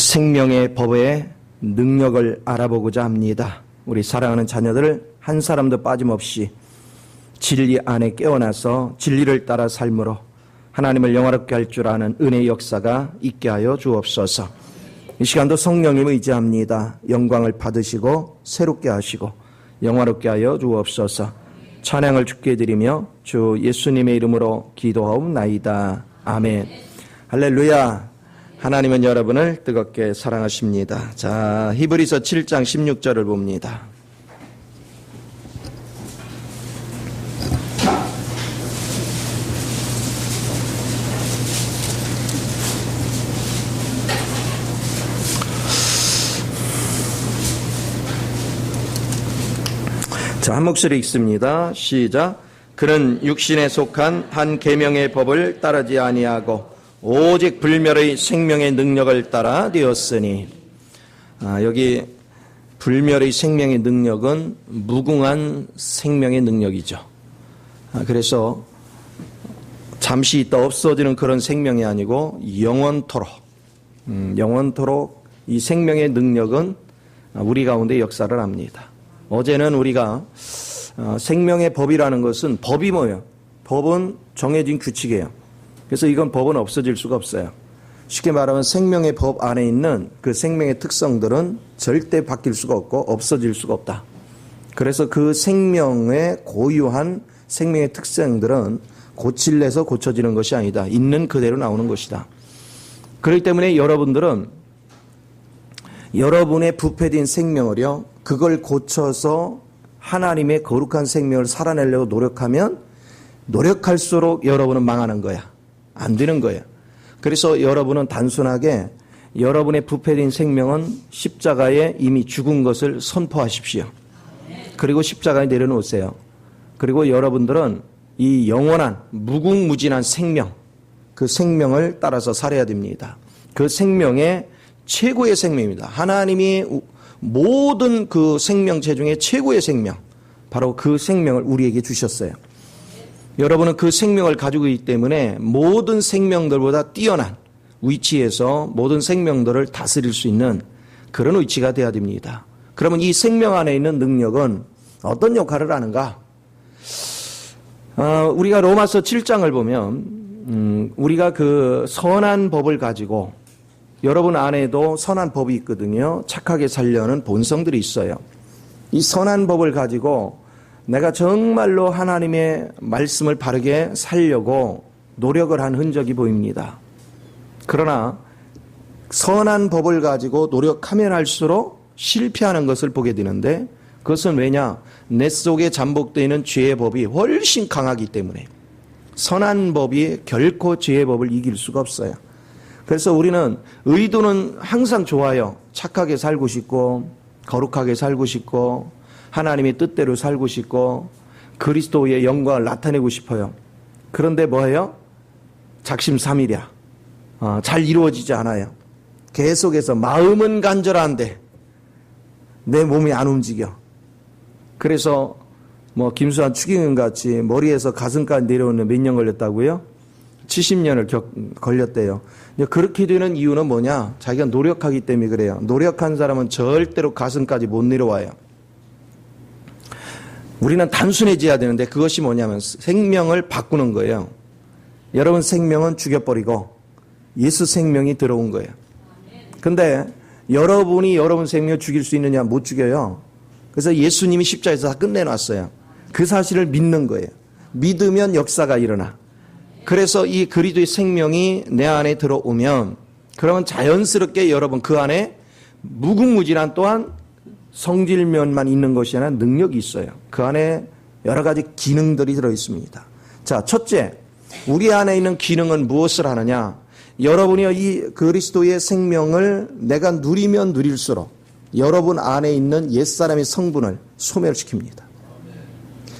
생명의 법의 능력을 알아보고자 합니다. 우리 사랑하는 자녀들 한 사람도 빠짐없이 진리 안에 깨어나서 진리를 따라 삶으로 하나님을 영화롭게 할 줄 아는 은혜의 역사가 있게 하여 주옵소서. 이 시간도 성령님 의지합니다. 영광을 받으시고 새롭게 하시고 영화롭게 하여 주옵소서. 찬양을 주께 드리며 주 예수님의 이름으로 기도하옵나이다. 아멘. 할렐루야. 하나님은 여러분을 뜨겁게 사랑하십니다. 자, 히브리서 7장 16절을 봅니다. 자, 한 목소리 읽습니다. 시작. 그는 육신에 속한 한 계명의 법을 따르지 아니하고 오직 불멸의 생명의 능력을 따라 되었으니. 여기 불멸의 생명의 능력은 무궁한 생명의 능력이죠. 그래서 잠시 있다 없어지는 그런 생명이 아니고 영원토록 이 생명의 능력은 우리 가운데 역사를 합니다. 어제는 우리가 생명의 법이라는 것은 법이 뭐예요? 법은 정해진 규칙이에요. 그래서 이건 법은 없어질 수가 없어요. 쉽게 말하면 생명의 법 안에 있는 그 생명의 특성들은 절대 바뀔 수가 없고 없어질 수가 없다. 그래서 그 생명의 고유한 생명의 특성들은 고칠래서 고쳐지는 것이 아니다. 있는 그대로 나오는 것이다. 그렇기 때문에 여러분들은 여러분의 부패된 생명을요, 그걸 고쳐서 하나님의 거룩한 생명을 살아내려고 노력하면 노력할수록 여러분은 망하는 거야. 안 되는 거예요. 그래서 여러분은 단순하게 여러분의 부패된 생명은 십자가에 이미 죽은 것을 선포하십시오. 그리고 십자가에 내려놓으세요. 그리고 여러분들은 이 영원한 무궁무진한 생명, 그 생명을 따라서 살아야 됩니다. 그 생명의 최고의 생명입니다. 하나님이 모든 그 생명체 중에 최고의 생명, 바로 그 생명을 우리에게 주셨어요. 여러분은 그 생명을 가지고 있기 때문에 모든 생명들보다 뛰어난 위치에서 모든 생명들을 다스릴 수 있는 그런 위치가 되어야 됩니다. 그러면 이 생명 안에 있는 능력은 어떤 역할을 하는가? 우리가 로마서 7장을 보면 우리가 그 선한 법을 가지고, 여러분 안에도 선한 법이 있거든요. 착하게 살려는 본성들이 있어요. 이 선한 법을 가지고 내가 정말로 하나님의 말씀을 바르게 살려고 노력을 한 흔적이 보입니다. 그러나 선한 법을 가지고 노력하면 할수록 실패하는 것을 보게 되는데, 그것은 왜냐? 내 속에 잠복되어 있는 죄의 법이 훨씬 강하기 때문에. 선한 법이 결코 죄의 법을 이길 수가 없어요. 그래서 우리는 의도는 항상 좋아요. 착하게 살고 싶고 거룩하게 살고 싶고 하나님의 뜻대로 살고 싶고 그리스도의 영광을 나타내고 싶어요. 그런데 뭐예요? 작심삼일이야. 잘 이루어지지 않아요. 계속해서 마음은 간절한데 내 몸이 안 움직여. 그래서 뭐 김수환 추기경 같이 머리에서 가슴까지 내려오는 몇 년 걸렸다고요? 70년을 걸렸대요. 그렇게 되는 이유는 뭐냐? 자기가 노력하기 때문에 그래요. 노력한 사람은 절대로 가슴까지 못 내려와요. 우리는 단순해져야 되는데 그것이 뭐냐면 생명을 바꾸는 거예요. 여러분 생명은 죽여버리고 예수 생명이 들어온 거예요. 근데 여러분이 여러분 생명을 죽일 수 있느냐? 못 죽여요. 그래서 예수님이 십자가에서 다 끝내놨어요. 그 사실을 믿는 거예요. 믿으면 역사가 일어나. 그래서 이 그리스도의 생명이 내 안에 들어오면 그러면 자연스럽게 여러분 그 안에 무궁무진한 또한 성질면만 있는 것이 아니라 능력이 있어요. 그 안에 여러 가지 기능들이 들어있습니다. 자, 첫째, 우리 안에 있는 기능은 무엇을 하느냐? 여러분이 이 그리스도의 생명을 내가 누리면 누릴수록 여러분 안에 있는 옛사람의 성분을 소멸시킵니다.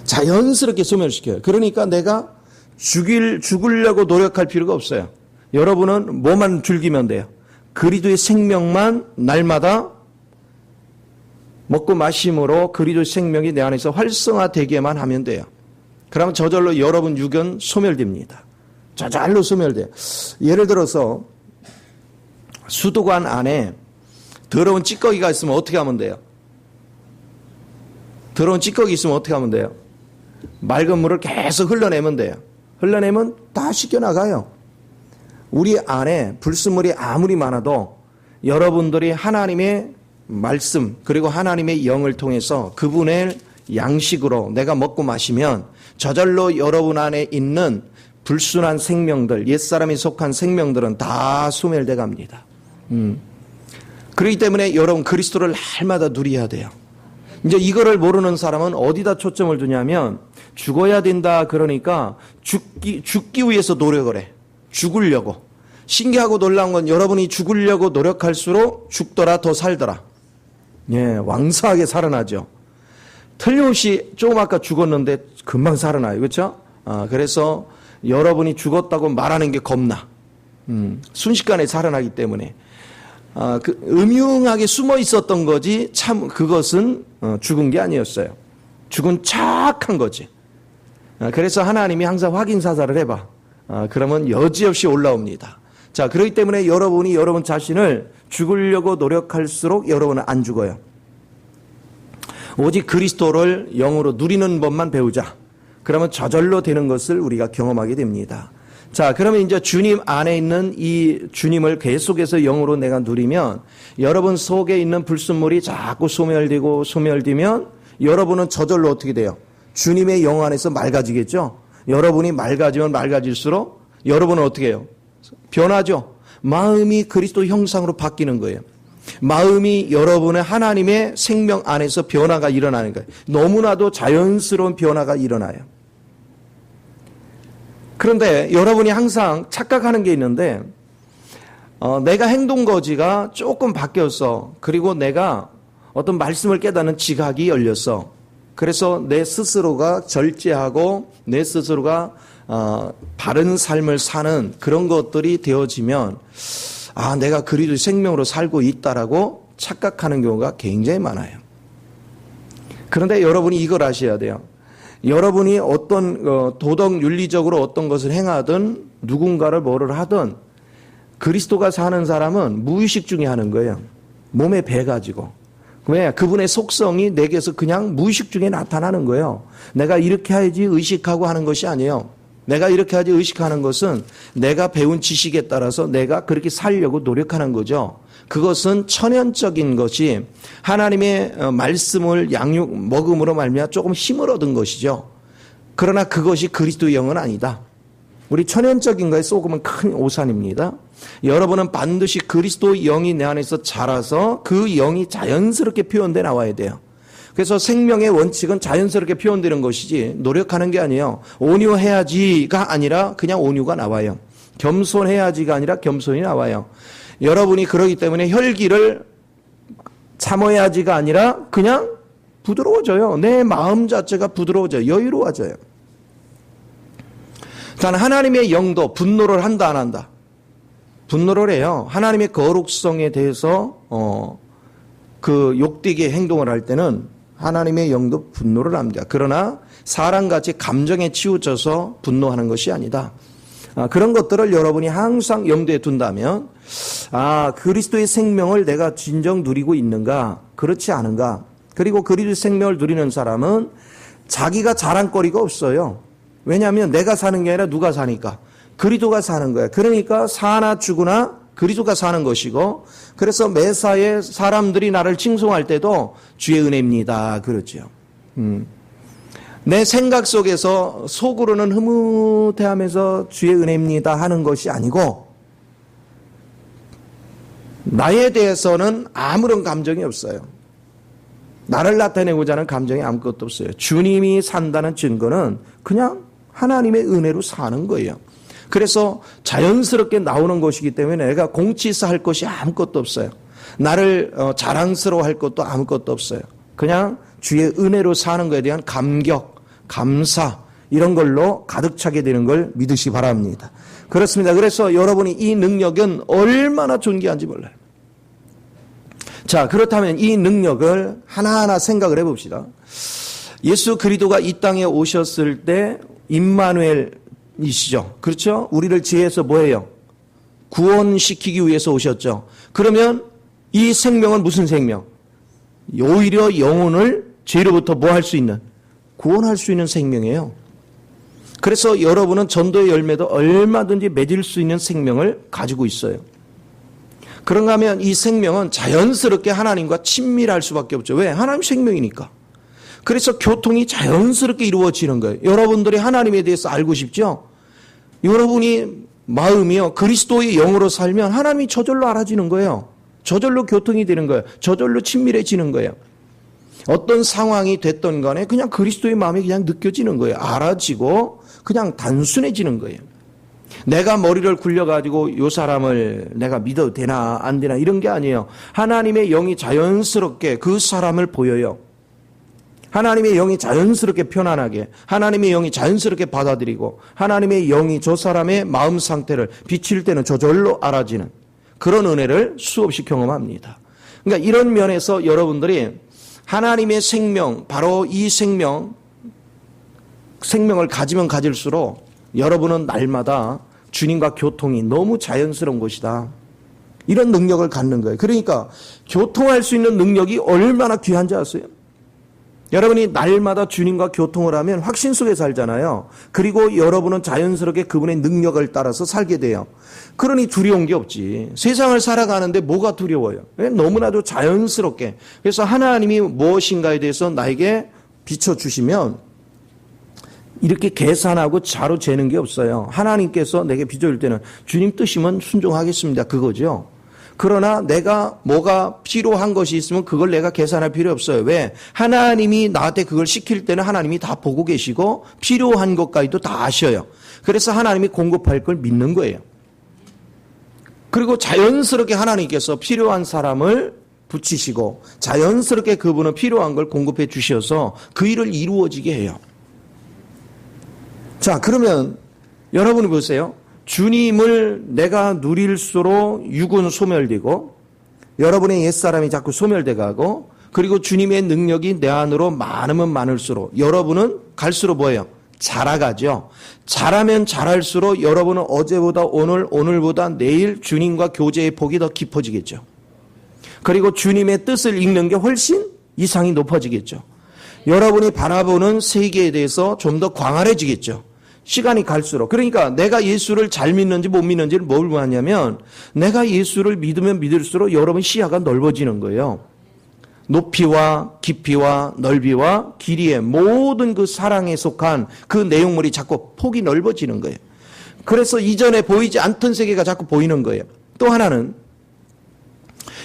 자연스럽게 소멸시켜요. 그러니까 내가 죽으려고 노력할 필요가 없어요. 여러분은 뭐만 즐기면 돼요? 그리스도의 생명만 날마다 먹고 마심으로 그리스도의 생명이 내 안에서 활성화되게만 하면 돼요. 그러면 저절로 여러분 육은 소멸됩니다. 저절로 소멸돼요. 예를 들어서 수도관 안에 더러운 찌꺼기가 있으면 어떻게 하면 돼요? 더러운 찌꺼기 있으면 어떻게 하면 돼요? 맑은 물을 계속 흘러내면 돼요. 흘러내면 다 씻겨나가요. 우리 안에 불순물이 아무리 많아도 여러분들이 하나님의 말씀 그리고 하나님의 영을 통해서 그분의 양식으로 내가 먹고 마시면 저절로 여러분 안에 있는 불순한 생명들, 옛사람이 속한 생명들은 다 소멸돼 갑니다. 그렇기 때문에 여러분 그리스도를 날마다 누려야 돼요. 이제 이거를 모르는 사람은 어디다 초점을 두냐면 죽어야 된다 그러니까 죽기 위해서 노력을 해. 죽으려고. 신기하고 놀라운 건 여러분이 죽으려고 노력할수록 죽더라 더 살더라. 예, 왕성하게 살아나죠. 틀림없이 조금 아까 죽었는데 금방 살아나요. 그렇죠? 그래서 여러분이 죽었다고 말하는 게 겁나. 순식간에 살아나기 때문에. 음흉하게 숨어 있었던 거지 참 그것은 죽은 게 아니었어요. 죽은 척한 거지. 그래서 하나님이 항상 확인 사살을 해봐. 그러면 여지없이 올라옵니다. 자, 그렇기 때문에 여러분이 여러분 자신을 죽으려고 노력할수록 여러분은 안 죽어요. 오직 그리스도를 영으로 누리는 법만 배우자. 그러면 저절로 되는 것을 우리가 경험하게 됩니다. 자, 그러면 이제 주님 안에 있는 이 주님을 계속해서 영으로 내가 누리면 여러분 속에 있는 불순물이 자꾸 소멸되면 여러분은 저절로 어떻게 돼요? 주님의 영 안에서 맑아지겠죠? 여러분이 맑아지면 맑아질수록 여러분은 어떻게 해요? 변하죠? 마음이 그리스도 형상으로 바뀌는 거예요. 마음이 여러분의 하나님의 생명 안에서 변화가 일어나는 거예요. 너무나도 자연스러운 변화가 일어나요. 그런데 여러분이 항상 착각하는 게 있는데 내가 행동거지가 조금 바뀌었어. 그리고 내가 어떤 말씀을 깨닫는 지각이 열렸어. 그래서 내 스스로가 절제하고 내 스스로가 바른 삶을 사는 그런 것들이 되어지면 내가 그리스도의 생명으로 살고 있다라고 착각하는 경우가 굉장히 많아요. 그런데 여러분이 이걸 아셔야 돼요. 여러분이 어떤 도덕 윤리적으로 어떤 것을 행하든 누군가를 뭐를 하든 그리스도가 사는 사람은 무의식 중에 하는 거예요. 몸에 배 가지고. 왜? 그분의 속성이 내게서 그냥 무의식 중에 나타나는 거예요. 내가 이렇게 해야지 의식하고 하는 것이 아니에요. 내가 이렇게 하지 의식하는 것은 내가 배운 지식에 따라서 내가 그렇게 살려고 노력하는 거죠. 그것은 천연적인 것이 하나님의 말씀을 먹음으로 말미암아 조금 힘을 얻은 것이죠. 그러나 그것이 그리스도의 영은 아니다. 우리 천연적인 거에 쏘으면 큰 오산입니다. 여러분은 반드시 그리스도의 영이 내 안에서 자라서 그 영이 자연스럽게 표현돼 나와야 돼요. 그래서 생명의 원칙은 자연스럽게 표현되는 것이지 노력하는 게 아니에요. 온유해야지가 아니라 그냥 온유가 나와요. 겸손해야지가 아니라 겸손이 나와요. 여러분이 그러기 때문에 혈기를 참아야지가 아니라 그냥 부드러워져요. 내 마음 자체가 부드러워져요. 여유로워져요. 단 하나님의 영도 분노를 한다 안 한다? 분노를 해요. 하나님의 거룩성에 대해서 그 욕되게 행동을 할 때는 하나님의 영도 분노를 합니다. 그러나 사람같이 감정에 치우쳐서 분노하는 것이 아니다. 그런 것들을 여러분이 항상 염두에 둔다면 그리스도의 생명을 내가 진정 누리고 있는가 그렇지 않은가. 그리고 그리스도의 생명을 누리는 사람은 자기가 자랑거리가 없어요. 왜냐하면 내가 사는 게 아니라 누가 사니까 그리스도가 사는 거예요. 그러니까 사나 죽으나 그리스도가 사는 것이고 그래서 매사에 사람들이 나를 칭송할 때도 주의 은혜입니다. 그렇죠. 내 생각 속에서 속으로는 흐뭇해하면서 주의 은혜입니다 하는 것이 아니고 나에 대해서는 아무런 감정이 없어요. 나를 나타내고자 하는 감정이 아무것도 없어요. 주님이 산다는 증거는 그냥 하나님의 은혜로 사는 거예요. 그래서 자연스럽게 나오는 것이기 때문에 내가 공치사할 것이 아무것도 없어요. 나를 자랑스러워할 것도 아무것도 없어요. 그냥 주의 은혜로 사는 것에 대한 감격, 감사 이런 걸로 가득 차게 되는 걸 믿으시 바랍니다. 그렇습니다. 그래서 여러분이 이 능력은 얼마나 존귀한지 몰라요. 자, 그렇다면 이 능력을 하나하나 생각을 해봅시다. 예수 그리스도가 이 땅에 오셨을 때 임마누엘이시죠. 그렇죠? 우리를 지혜에서 뭐예요? 구원시키기 위해서 오셨죠. 그러면 이 생명은 무슨 생명? 오히려 영혼을 죄로부터 뭐 할 수 있는? 구원할 수 있는 생명이에요. 그래서 여러분은 전도의 열매도 얼마든지 맺을 수 있는 생명을 가지고 있어요. 그런가 하면 이 생명은 자연스럽게 하나님과 친밀할 수밖에 없죠. 왜? 하나님 생명이니까. 그래서 교통이 자연스럽게 이루어지는 거예요. 여러분들이 하나님에 대해서 알고 싶죠? 여러분이 마음이요, 그리스도의 영으로 살면 하나님이 저절로 알아지는 거예요. 저절로 교통이 되는 거예요. 저절로 친밀해지는 거예요. 어떤 상황이 됐던 간에 그냥 그리스도의 마음이 그냥 느껴지는 거예요. 알아지고 그냥 단순해지는 거예요. 내가 머리를 굴려가지고 이 사람을 내가 믿어도 되나 안 되나 이런 게 아니에요. 하나님의 영이 자연스럽게 그 사람을 보여요. 하나님의 영이 자연스럽게 편안하게, 하나님의 영이 자연스럽게 받아들이고, 하나님의 영이 저 사람의 마음 상태를 비칠 때는 저절로 알아지는 그런 은혜를 수없이 경험합니다. 그러니까 이런 면에서 여러분들이 하나님의 생명, 바로 이 생명을 가지면 가질수록 여러분은 날마다 주님과 교통이 너무 자연스러운 것이다. 이런 능력을 갖는 거예요. 그러니까 교통할 수 있는 능력이 얼마나 귀한지 아세요? 여러분이 날마다 주님과 교통을 하면 확신 속에 살잖아요. 그리고 여러분은 자연스럽게 그분의 능력을 따라서 살게 돼요. 그러니 두려운 게 없지. 세상을 살아가는데 뭐가 두려워요? 너무나도 자연스럽게. 그래서 하나님이 무엇인가에 대해서 나에게 비춰주시면 이렇게 계산하고 자로 재는 게 없어요. 하나님께서 내게 비춰줄 때는 주님 뜻이면 순종하겠습니다. 그거죠. 그러나 내가 뭐가 필요한 것이 있으면 그걸 내가 계산할 필요 없어요. 왜? 하나님이 나한테 그걸 시킬 때는 하나님이 다 보고 계시고 필요한 것까지도 다 아셔요. 그래서 하나님이 공급할 걸 믿는 거예요. 그리고 자연스럽게 하나님께서 필요한 사람을 붙이시고 자연스럽게 그분은 필요한 걸 공급해 주셔서 그 일을 이루어지게 해요. 자, 그러면 여러분이 보세요. 주님을 내가 누릴수록 육은 소멸되고 여러분의 옛사람이 자꾸 소멸돼 가고 그리고 주님의 능력이 내 안으로 많으면 많을수록 여러분은 갈수록 뭐예요? 자라가죠. 자라면 자랄수록 여러분은 어제보다 오늘, 오늘보다 내일 주님과 교제의 폭이 더 깊어지겠죠. 그리고 주님의 뜻을 읽는 게 훨씬 이상이 높아지겠죠. 여러분이 바라보는 세계에 대해서 좀 더 광활해지겠죠. 시간이 갈수록. 그러니까 내가 예수를 잘 믿는지 못 믿는지를 뭘 보냐면 내가 예수를 믿으면 믿을수록 여러분 시야가 넓어지는 거예요. 높이와 깊이와 넓이와 길이의 모든 그 사랑에 속한 그 내용물이 자꾸 폭이 넓어지는 거예요. 그래서 이전에 보이지 않던 세계가 자꾸 보이는 거예요. 또 하나는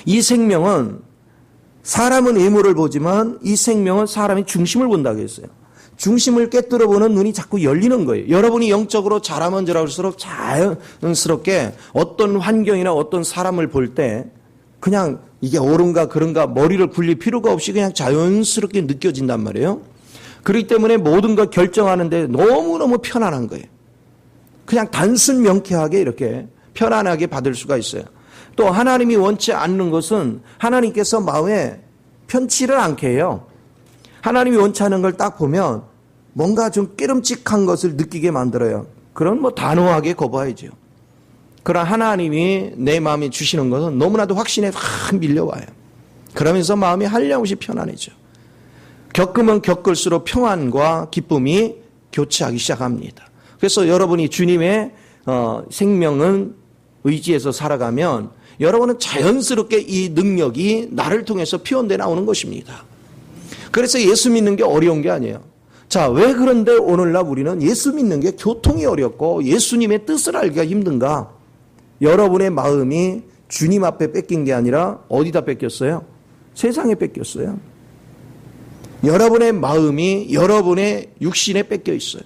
이 생명은 사람은 외모를 보지만 이 생명은 사람의 중심을 본다고 했어요. 중심을 꿰뚫어 보는 눈이 자꾸 열리는 거예요. 여러분이 영적으로 자라면 자랄수록 자연스럽게 어떤 환경이나 어떤 사람을 볼 때 그냥 이게 옳은가 그런가 머리를 굴릴 필요가 없이 그냥 자연스럽게 느껴진단 말이에요. 그렇기 때문에 모든 걸 결정하는데 너무너무 편안한 거예요. 그냥 단순 명쾌하게 이렇게 편안하게 받을 수가 있어요. 또 하나님이 원치 않는 것은 하나님께서 마음에 편치를 않게 해요. 하나님이 원치 않는 걸 딱 보면 뭔가 좀 깨름직한 것을 느끼게 만들어요. 그럼 뭐 단호하게 거부하죠. 그러나 하나님이 내 마음에 주시는 것은 너무나도 확신에 확 밀려와요. 그러면서 마음이 한량없이 편안해져. 겪으면 겪을수록 평안과 기쁨이 교체하기 시작합니다. 그래서 여러분이 주님의 생명은 의지해서 살아가면 여러분은 자연스럽게 이 능력이 나를 통해서 피원돼 나오는 것입니다. 그래서 예수 믿는 게 어려운 게 아니에요. 자, 왜 그런데 오늘날 우리는 예수 믿는 게 교통이 어렵고 예수님의 뜻을 알기가 힘든가? 여러분의 마음이 주님 앞에 뺏긴 게 아니라 어디다 뺏겼어요? 세상에 뺏겼어요. 여러분의 마음이 여러분의 육신에 뺏겨 있어요.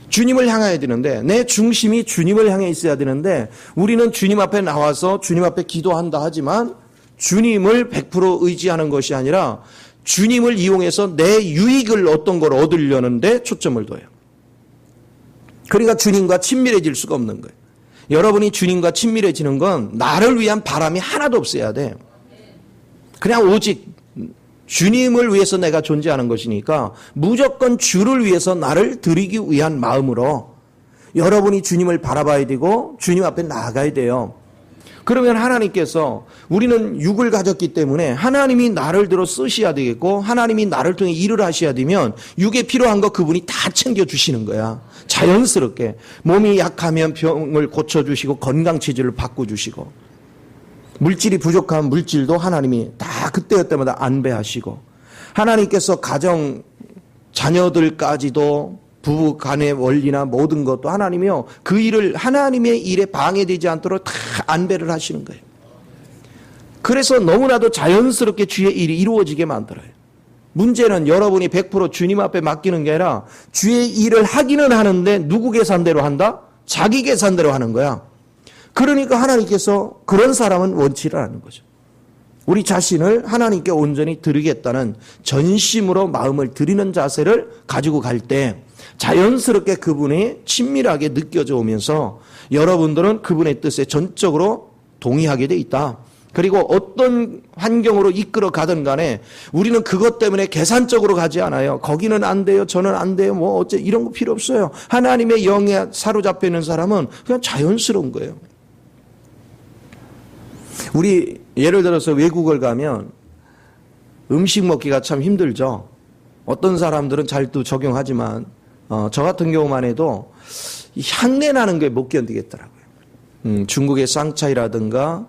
주님을 향해야 되는데 내 중심이 주님을 향해 있어야 되는데 우리는 주님 앞에 나와서 주님 앞에 기도한다 하지만 주님을 100% 의지하는 것이 아니라 주님을 이용해서 내 유익을 어떤 걸 얻으려는 데 초점을 둬요. 그러니까 주님과 친밀해질 수가 없는 거예요. 여러분이 주님과 친밀해지는 건 나를 위한 바람이 하나도 없어야 돼. 그냥 오직 주님을 위해서 내가 존재하는 것이니까 무조건 주를 위해서 나를 드리기 위한 마음으로 여러분이 주님을 바라봐야 되고 주님 앞에 나아가야 돼요. 그러면 하나님께서 우리는 육을 가졌기 때문에 하나님이 나를 들어 쓰셔야 되겠고 하나님이 나를 통해 일을 하셔야 되면 육에 필요한 거 그분이 다 챙겨주시는 거야. 자연스럽게. 몸이 약하면 병을 고쳐주시고 건강체질을 바꿔주시고 물질이 부족한 물질도 하나님이 다 그때그때마다 안배하시고 하나님께서 가정 자녀들까지도 부부 간의 원리나 모든 것도 하나님이요 그 일을 하나님의 일에 방해되지 않도록 다 안배를 하시는 거예요. 그래서 너무나도 자연스럽게 주의 일이 이루어지게 만들어요. 문제는 여러분이 100% 주님 앞에 맡기는 게 아니라 주의 일을 하기는 하는데 누구 계산대로 한다? 자기 계산대로 하는 거야. 그러니까 하나님께서 그런 사람은 원치를 않는 거죠. 우리 자신을 하나님께 온전히 드리겠다는 전심으로 마음을 드리는 자세를 가지고 갈 때 자연스럽게 그분이 친밀하게 느껴져 오면서 여러분들은 그분의 뜻에 전적으로 동의하게 돼 있다. 그리고 어떤 환경으로 이끌어 가든 간에 우리는 그것 때문에 계산적으로 가지 않아요. 거기는 안 돼요. 저는 안 돼요. 뭐 어째 이런 거 필요 없어요. 하나님의 영에 사로잡혀 있는 사람은 그냥 자연스러운 거예요. 우리 예를 들어서 외국을 가면 음식 먹기가 참 힘들죠. 어떤 사람들은 잘 또 적용하지만 저 같은 경우만 해도 향내 나는 게 못 견디겠더라고요. 중국의 쌍차이라든가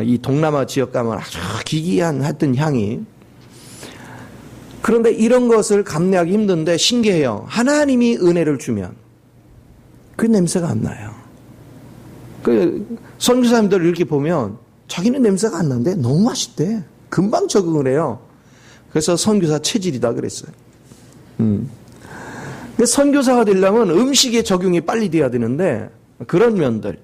이 동남아 지역 가면 아주 기이한 하여튼 향이. 그런데 이런 것을 감내하기 힘든데 신기해요. 하나님이 은혜를 주면 그 냄새가 안 나요. 그 선교사님들 이렇게 보면 자기는 냄새가 안 나는데 너무 맛있대. 금방 적응을 해요. 그래서 선교사 체질이다 그랬어요. 근데 선교사가 되려면 음식에 적용이 빨리 돼야 되는데 그런 면들.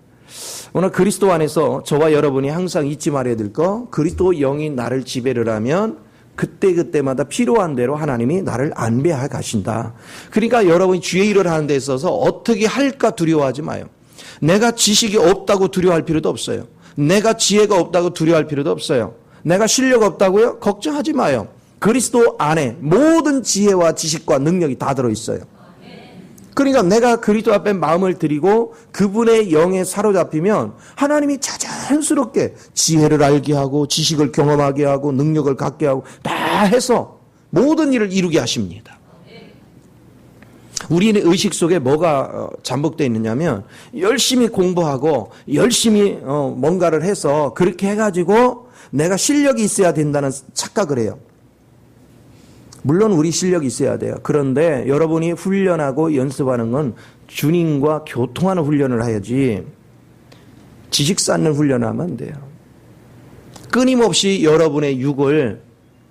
오늘 그리스도 안에서 저와 여러분이 항상 잊지 말아야 될 거, 그리스도 영이 나를 지배를 하면 그때그때마다 필요한 대로 하나님이 나를 안배해 가신다. 그러니까 여러분이 주의 일을 하는 데 있어서 어떻게 할까 두려워하지 마요. 내가 지식이 없다고 두려워할 필요도 없어요. 내가 지혜가 없다고 두려워할 필요도 없어요. 내가 실력 없다고요? 걱정하지 마요. 그리스도 안에 모든 지혜와 지식과 능력이 다 들어있어요. 그러니까 내가 그리스도 앞에 마음을 드리고 그분의 영에 사로잡히면 하나님이 자연스럽게 지혜를 알게 하고 지식을 경험하게 하고 능력을 갖게 하고 다 해서 모든 일을 이루게 하십니다. 우리의 의식 속에 뭐가 잠복되어 있느냐면 열심히 공부하고 열심히 뭔가를 해서 그렇게 해가지고 내가 실력이 있어야 된다는 착각을 해요. 물론 우리 실력이 있어야 돼요. 그런데 여러분이 훈련하고 연습하는 건 주님과 교통하는 훈련을 해야지 지식 쌓는 훈련을 하면 안 돼요. 끊임없이 여러분의 육을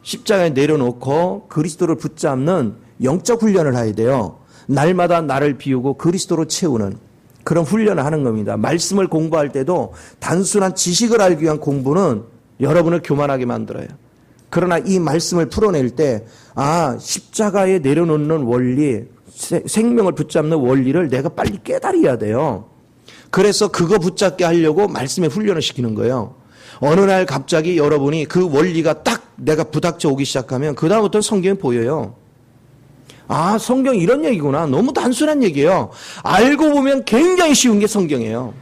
십자가에 내려놓고 그리스도를 붙잡는 영적 훈련을 해야 돼요. 날마다 나를 비우고 그리스도로 채우는 그런 훈련을 하는 겁니다. 말씀을 공부할 때도 단순한 지식을 알기 위한 공부는 여러분을 교만하게 만들어요. 그러나 이 말씀을 풀어낼 때 십자가에 내려놓는 원리, 생명을 붙잡는 원리를 내가 빨리 깨달아야 돼요. 그래서 그거 붙잡게 하려고 말씀에 훈련을 시키는 거예요. 어느 날 갑자기 여러분이 그 원리가 딱 내가 부닥쳐 오기 시작하면 그 다음부터는 성경이 보여요. 성경 이런 얘기구나. 너무 단순한 얘기예요. 알고 보면 굉장히 쉬운 게 성경이에요.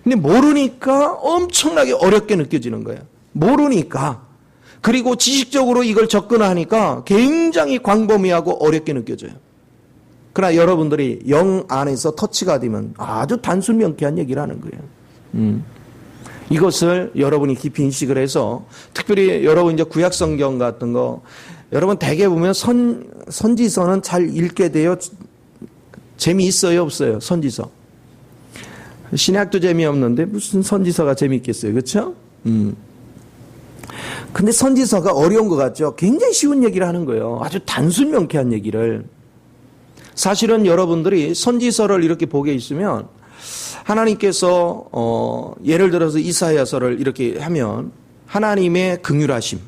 근데 모르니까 엄청나게 어렵게 느껴지는 거예요. 모르니까. 그리고 지식적으로 이걸 접근하니까 굉장히 광범위하고 어렵게 느껴져요. 그러나 여러분들이 영 안에서 터치가 되면 아주 단순 명쾌한 얘기를 하는 거예요. 이것을 여러분이 깊이 인식을 해서 특별히 여러분 이제 구약 성경 같은 거 여러분 대개 보면 선지서는 잘 읽게 돼요. 재미있어요, 없어요? 선지서. 신약도 재미없는데 무슨 선지서가 재미있겠어요, 그렇죠? 근데 선지서가 어려운 것 같죠? 굉장히 쉬운 얘기를 하는 거예요. 아주 단순 명쾌한 얘기를. 사실은 여러분들이 선지서를 이렇게 보게 있으면 하나님께서 예를 들어서 이사야서를 이렇게 하면 하나님의 긍휼하심.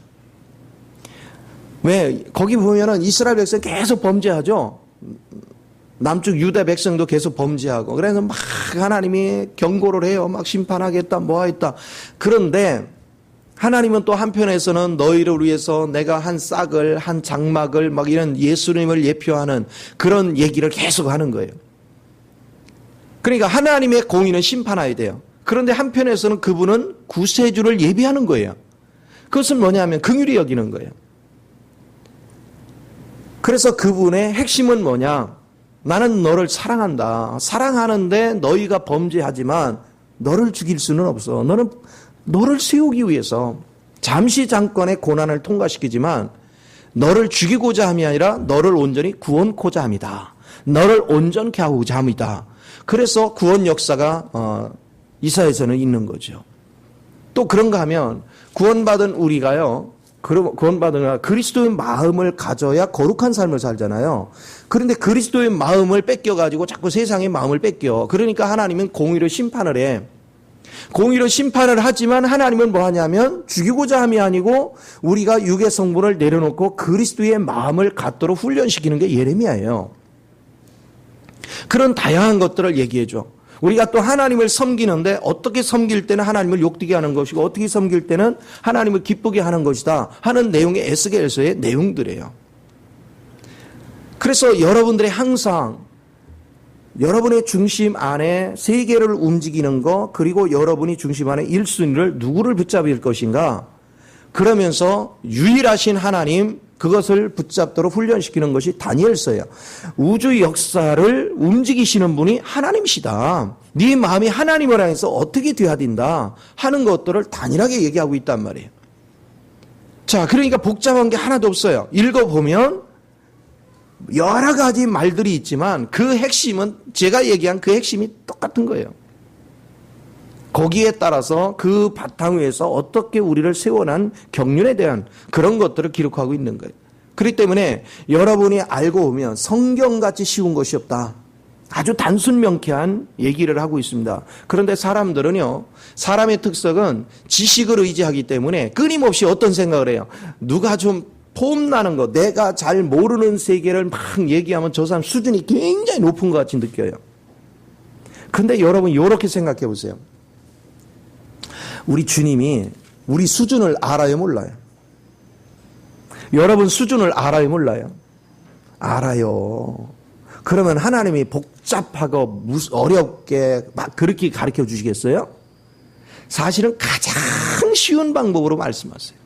왜? 거기 보면은 이스라엘 백성 계속 범죄하죠. 남쪽 유다 백성도 계속 범죄하고 그래서 막 하나님이 경고를 해요. 막 심판하겠다, 뭐 하겠다. 그런데 하나님은 또 한편에서는 너희를 위해서 내가 한 싹을, 한 장막을 막 이런 예수님을 예표하는 그런 얘기를 계속 하는 거예요. 그러니까 하나님의 공의는 심판해야 돼요. 그런데 한편에서는 그분은 구세주를 예비하는 거예요. 그것은 뭐냐면 긍휼히 여기는 거예요. 그래서 그분의 핵심은 뭐냐? 나는 너를 사랑한다. 사랑하는데 너희가 범죄하지만 너를 죽일 수는 없어. 너를 세우기 위해서 잠시 잠깐의 고난을 통과시키지만 너를 죽이고자 함이 아니라 너를 온전히 구원코자 함이다. 너를 온전케 하고자 함이다. 그래서 구원 역사가 이사야에서는 있는 거죠. 또 그런가 하면 구원받은 우리가요. 구원받은 그리스도의 마음을 가져야 거룩한 삶을 살잖아요. 그런데 그리스도의 마음을 뺏겨가지고 자꾸 세상의 마음을 뺏겨. 그러니까 하나님은 공의로 심판을 해. 공의로 심판을 하지만 하나님은 뭐 하냐면 죽이고자 함이 아니고 우리가 육의 성분을 내려놓고 그리스도의 마음을 갖도록 훈련시키는 게 예레미야예요. 그런 다양한 것들을 얘기해줘. 우리가 또 하나님을 섬기는데 어떻게 섬길 때는 하나님을 욕되게 하는 것이고 어떻게 섬길 때는 하나님을 기쁘게 하는 것이다 하는 내용의 에스겔서의 내용들이에요. 그래서 여러분들이 항상 여러분의 중심 안에 세계를 움직이는 것 그리고 여러분이 중심 안에 1순위를 누구를 붙잡을 것인가 그러면서 유일하신 하나님 그것을 붙잡도록 훈련시키는 것이 다니엘서예요. 우주 역사를 움직이시는 분이 하나님이시다. 네 마음이 하나님을 향해서 어떻게 돼야 된다 하는 것들을 단일하게 얘기하고 있단 말이에요. 자, 그러니까 복잡한 게 하나도 없어요. 읽어보면 여러 가지 말들이 있지만 그 핵심은 제가 얘기한 그 핵심이 똑같은 거예요. 거기에 따라서 그 바탕 위에서 어떻게 우리를 세워난 경륜에 대한 그런 것들을 기록하고 있는 거예요. 그렇기 때문에 여러분이 알고 보면 성경같이 쉬운 것이 없다. 아주 단순 명쾌한 얘기를 하고 있습니다. 그런데 사람들은요. 사람의 특성은 지식을 의지하기 때문에 끊임없이 어떤 생각을 해요. 누가 좀 폼나는 거 내가 잘 모르는 세계를 막 얘기하면 저 사람 수준이 굉장히 높은 것 같이 느껴요. 그런데 여러분 이렇게 생각해 보세요. 우리 주님이 우리 수준을 알아요 몰라요? 여러분 수준을 알아요 몰라요? 알아요. 그러면 하나님이 복잡하고 어렵게 막 그렇게 가르쳐 주시겠어요? 사실은 가장 쉬운 방법으로 말씀하세요.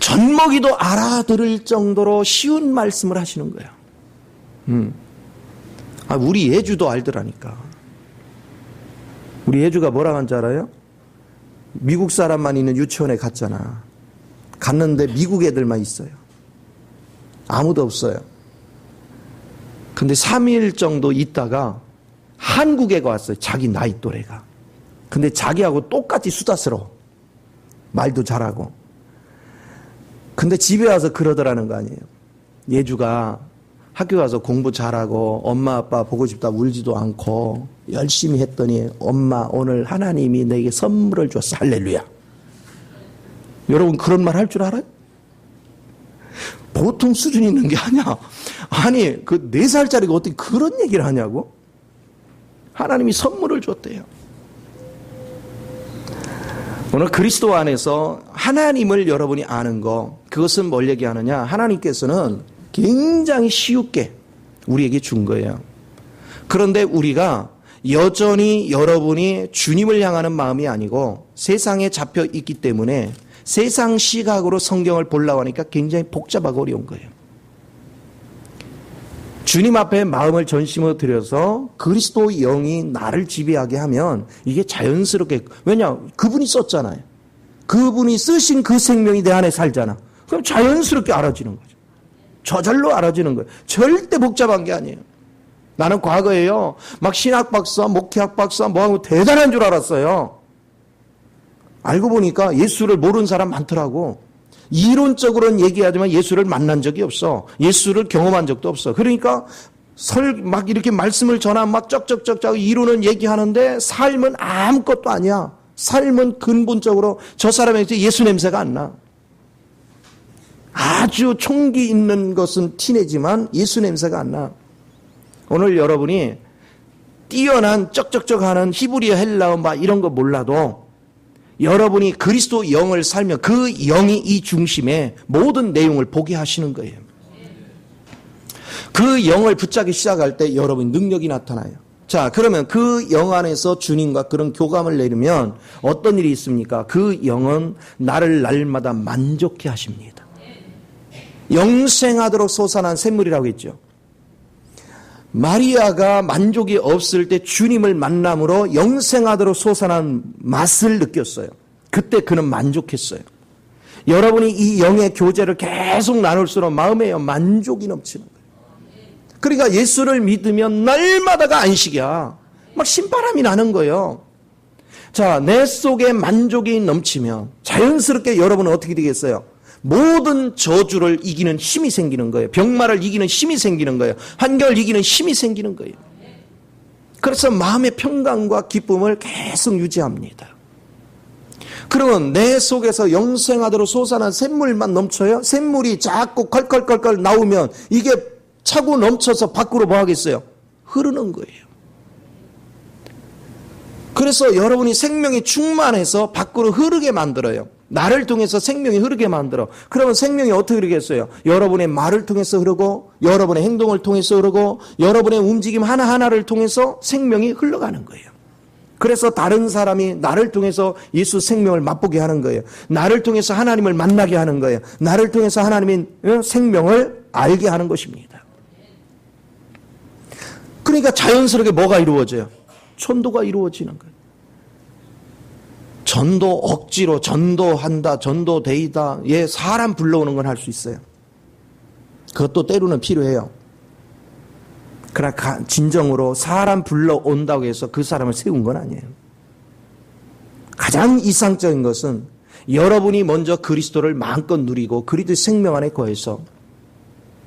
젖먹이도 알아들을 정도로 쉬운 말씀을 하시는 거예요. 우리 예주도 알더라니까. 우리 예주가 뭐라고 한지 알아요? 미국 사람만 있는 유치원에 갔잖아. 갔는데 미국 애들만 있어요. 아무도 없어요. 근데 3일 정도 있다가 한국 애가 왔어요. 자기 나이 또래가. 근데 자기하고 똑같이 수다스러워. 말도 잘하고. 근데 집에 와서 그러더라는 거 아니에요. 예주가 학교 가서 공부 잘하고 엄마 아빠 보고 싶다 울지도 않고 열심히 했더니 엄마 오늘 하나님이 내게 선물을 줬어. 할렐루야. 여러분 그런 말 할 줄 알아요? 보통 수준이 있는 게 아니야. 아니 그 4살짜리가 어떻게 그런 얘기를 하냐고? 하나님이 선물을 줬대요. 오늘 그리스도 안에서 하나님을 여러분이 아는 거 그것은 뭘 얘기하느냐? 하나님께서는 굉장히 쉽게 우리에게 준 거예요. 그런데 우리가 여전히 여러분이 주님을 향하는 마음이 아니고 세상에 잡혀 있기 때문에 세상 시각으로 성경을 보려고 하니까 굉장히 복잡하고 어려운 거예요. 주님 앞에 마음을 전심으로 들여서 그리스도 영이 나를 지배하게 하면 이게 자연스럽게 왜냐? 그분이 썼잖아요. 그분이 쓰신 그 생명이 내 안에 살잖아. 그럼 자연스럽게 알아지는 거죠. 저절로 알아지는 거예요. 절대 복잡한 게 아니에요. 나는 과거에요. 막 신학 박사, 목회학 박사 뭐하고 대단한 줄 알았어요. 알고 보니까 예수를 모르는 사람 많더라고. 이론적으로는 얘기하지만 예수를 만난 적이 없어. 예수를 경험한 적도 없어. 그러니까 막 이렇게 말씀을 전하 막 쩍쩍쩍쩍 이론은 얘기하는데 삶은 아무것도 아니야. 삶은 근본적으로 저 사람에게 예수 냄새가 안 나. 아주 총기 있는 것은 티내지만 예수 냄새가 안 나. 오늘 여러분이 뛰어난 쩍쩍쩍하는 히브리어 헬라어 막 이런 거 몰라도 여러분이 그리스도 영을 살면 그 영이 이 중심에 모든 내용을 보게 하시는 거예요. 그 영을 붙잡기 시작할 때 여러분 능력이 나타나요. 자, 그러면 그 영 안에서 주님과 그런 교감을 내리면 어떤 일이 있습니까? 그 영은 나를 날마다 만족해 하십니다. 영생하도록 솟아난 샘물이라고 했죠. 마리아가 만족이 없을 때 주님을 만남으로 영생하도록 솟아난 맛을 느꼈어요. 그때 그는 만족했어요. 여러분이 이 영의 교제를 계속 나눌수록 마음에 만족이 넘치는 거예요. 그러니까 예수를 믿으면 날마다가 안식이야. 막 신바람이 나는 거예요. 자, 내 속에 만족이 넘치면 자연스럽게 여러분은 어떻게 되겠어요? 모든 저주를 이기는 힘이 생기는 거예요. 병마를 이기는 힘이 생기는 거예요. 환경을 이기는 힘이 생기는 거예요. 그래서 마음의 평강과 기쁨을 계속 유지합니다. 그러면 내 속에서 영생하도록 솟아난 샘물만 넘쳐요? 샘물이 자꾸 컬컬컬컬 나오면 이게 차고 넘쳐서 밖으로 뭐 하겠어요? 흐르는 거예요. 그래서 여러분이 생명이 충만해서 밖으로 흐르게 만들어요. 나를 통해서 생명이 흐르게 만들어. 그러면 생명이 어떻게 흐르겠어요? 여러분의 말을 통해서 흐르고, 여러분의 행동을 통해서 흐르고, 여러분의 움직임 하나하나를 통해서 생명이 흘러가는 거예요. 그래서 다른 사람이 나를 통해서 예수 생명을 맛보게 하는 거예요. 나를 통해서 하나님을 만나게 하는 거예요. 나를 통해서 하나님의 생명을 알게 하는 것입니다. 그러니까 자연스럽게 뭐가 이루어져요? 전도가 이루어지는 거예요. 전도 억지로 전도한다, 전도되이다. 예, 사람 불러오는 건 할 수 있어요. 그것도 때로는 필요해요. 그러나 진정으로 사람 불러온다고 해서 그 사람을 세운 건 아니에요. 가장 이상적인 것은 여러분이 먼저 그리스도를 마음껏 누리고 그리스도의 생명 안에 거해서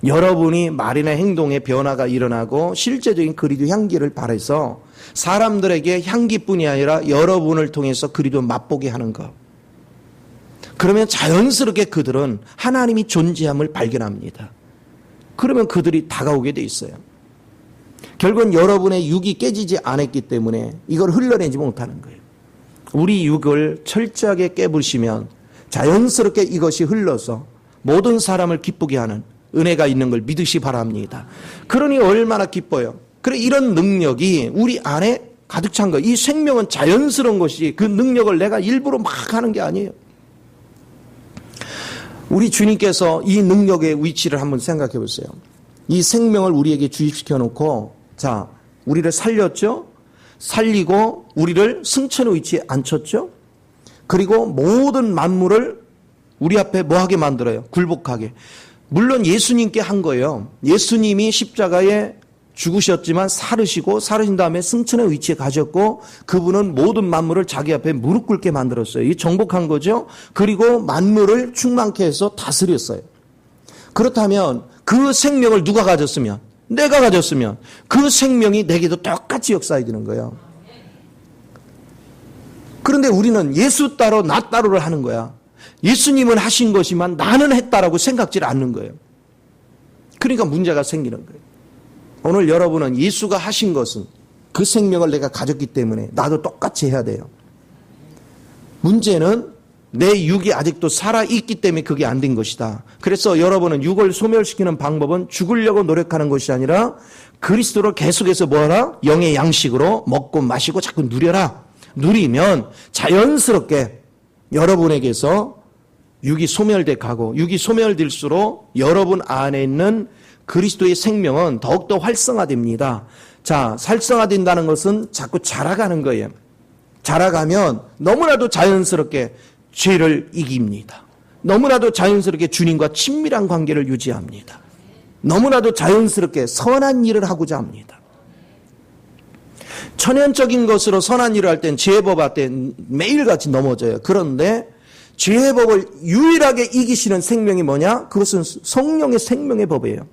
여러분이 말이나 행동에 변화가 일어나고 실제적인 그리스도 향기를 발해서 사람들에게 향기뿐이 아니라 여러분을 통해서 그리스도 맛보게 하는 것. 그러면 자연스럽게 그들은 하나님이 존재함을 발견합니다. 그러면 그들이 다가오게 돼 있어요. 결국은 여러분의 육이 깨지지 않았기 때문에 이걸 흘러내지 못하는 거예요. 우리 육을 철저하게 깨부시면 자연스럽게 이것이 흘러서 모든 사람을 기쁘게 하는 은혜가 있는 걸 믿으시 바랍니다. 그러니 얼마나 기뻐요. 그래, 이런 능력이 우리 안에 가득 찬 거예요. 이 생명은 자연스러운 것이 그 능력을 내가 일부러 막 하는 게 아니에요. 우리 주님께서 이 능력의 위치를 한번 생각해 보세요. 이 생명을 우리에게 주입시켜 놓고, 자, 우리를 살렸죠? 살리고 우리를 승천의 위치에 앉혔죠? 그리고 모든 만물을 우리 앞에 뭐하게 만들어요? 굴복하게. 물론 예수님께 한 거예요. 예수님이 십자가에 죽으셨지만 살으신 다음에 승천의 위치에 가셨고 그분은 모든 만물을 자기 앞에 무릎 꿇게 만들었어요. 이 정복한 거죠. 그리고 만물을 충만케 해서 다스렸어요. 그렇다면 그 생명을 누가 가졌으면, 내가 가졌으면 그 생명이 내게도 똑같이 역사해 주는 거예요. 그런데 우리는 예수 따로 나 따로를 하는 거야. 예수님은 하신 것이만 나는 했다라고 생각질 않는 거예요. 그러니까 문제가 생기는 거예요. 오늘 여러분은 예수가 하신 것은 그 생명을 내가 가졌기 때문에 나도 똑같이 해야 돼요. 문제는 내 육이 아직도 살아있기 때문에 그게 안 된 것이다. 그래서 여러분은 육을 소멸시키는 방법은 죽으려고 노력하는 것이 아니라 그리스도를 계속해서 뭐하라? 영의 양식으로 먹고 마시고 자꾸 누려라. 누리면 자연스럽게 여러분에게서 육이 소멸돼 가고, 육이 소멸될수록 여러분 안에 있는 그리스도의 생명은 더욱더 활성화됩니다. 자, 활성화된다는 것은 자꾸 자라가는 거예요. 자라가면 너무나도 자연스럽게 죄를 이깁니다. 너무나도 자연스럽게 주님과 친밀한 관계를 유지합니다. 너무나도 자연스럽게 선한 일을 하고자 합니다. 천연적인 것으로 선한 일을 할 땐 죄의 법 할 땐 매일같이 넘어져요. 그런데 죄의 법을 유일하게 이기시는 생명이 뭐냐? 그것은 성령의 생명의 법이에요.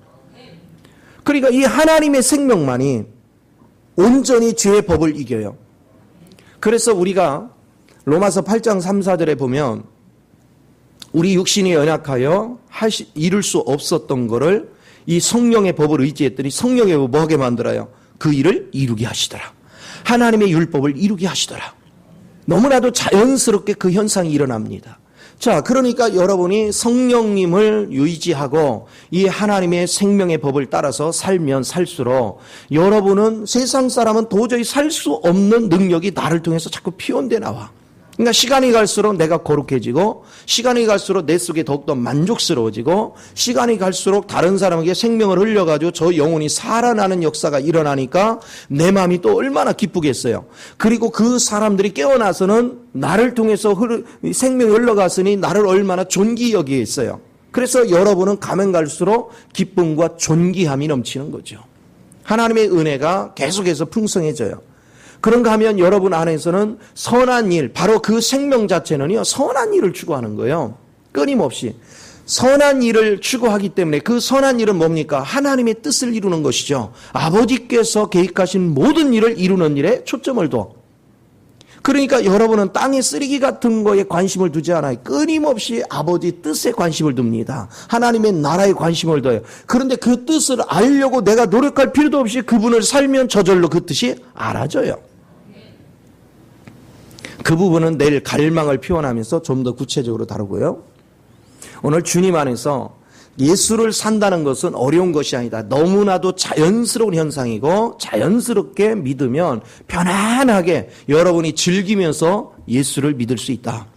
그러니까 이 하나님의 생명만이 온전히 죄의 법을 이겨요. 그래서 우리가 로마서 8장 3, 4절에 보면 우리 육신이 연약하여 이룰 수 없었던 거를 이 성령의 법을 의지했더니 성령의 법을 뭐하게 만들어요? 그 일을 이루게 하시더라. 하나님의 율법을 이루게 하시더라. 너무나도 자연스럽게 그 현상이 일어납니다. 자, 그러니까 여러분이 성령님을 의지하고 이 하나님의 생명의 법을 따라서 살면 살수록 여러분은 세상 사람은 도저히 살 수 없는 능력이 나를 통해서 자꾸 피원돼 나와. 그러니까 시간이 갈수록 내가 거룩해지고 시간이 갈수록 내 속에 더욱더 만족스러워지고 시간이 갈수록 다른 사람에게 생명을 흘려가지고 저 영혼이 살아나는 역사가 일어나니까 내 마음이 또 얼마나 기쁘겠어요. 그리고 그 사람들이 깨어나서는 나를 통해서 생명이 흘러갔으니 나를 얼마나 존귀 여기겠어요. 그래서 여러분은 가면 갈수록 기쁨과 존귀함이 넘치는 거죠. 하나님의 은혜가 계속해서 풍성해져요. 그런가 하면 여러분 안에서는 선한 일, 바로 그 생명 자체는요, 선한 일을 추구하는 거예요. 끊임없이. 선한 일을 추구하기 때문에 그 선한 일은 뭡니까? 하나님의 뜻을 이루는 것이죠. 아버지께서 계획하신 모든 일을 이루는 일에 초점을 둬. 그러니까 여러분은 땅의 쓰레기 같은 거에 관심을 두지 않아요. 끊임없이 아버지 뜻에 관심을 둡니다. 하나님의 나라에 관심을 둬요. 그런데 그 뜻을 알려고 내가 노력할 필요도 없이 그분을 살면 저절로 그 뜻이 알아져요. 그 부분은 내일 갈망을 표현하면서 좀 더 구체적으로 다루고요. 오늘 주님 안에서 예수를 산다는 것은 어려운 것이 아니다. 너무나도 자연스러운 현상이고 자연스럽게 믿으면 편안하게 여러분이 즐기면서 예수를 믿을 수 있다.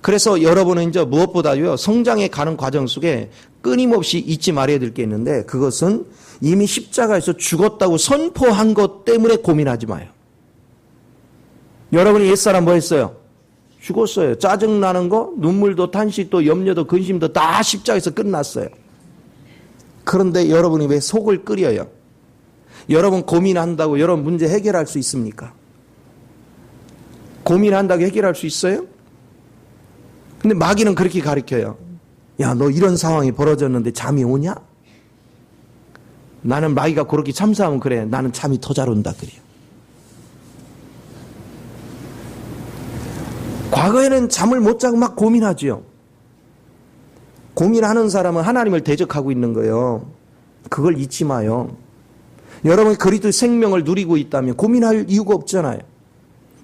그래서 여러분은 이제 무엇보다요, 성장해 가는 과정 속에 끊임없이 잊지 말아야 될 게 있는데 그것은 이미 십자가에서 죽었다고 선포한 것 때문에 고민하지 마요. 여러분이 옛사람 뭐 했어요? 죽었어요. 짜증나는 거, 눈물도 탄식도 염려도 근심도 다 십자가에서 끝났어요. 그런데 여러분이 왜 속을 끓여요? 여러분 고민한다고 여러분 문제 해결할 수 있습니까? 고민한다고 해결할 수 있어요? 근데 마귀는 그렇게 가르쳐요. 야, 너 이런 상황이 벌어졌는데 잠이 오냐? 나는 마귀가 그렇게 참사하면 그래. 나는 잠이 더 잘 온다 그래요. 과거에는 잠을 못 자고 막 고민하지요. 고민하는 사람은 하나님을 대적하고 있는 거예요. 그걸 잊지 마요. 여러분이 그리스도의 생명을 누리고 있다면 고민할 이유가 없잖아요.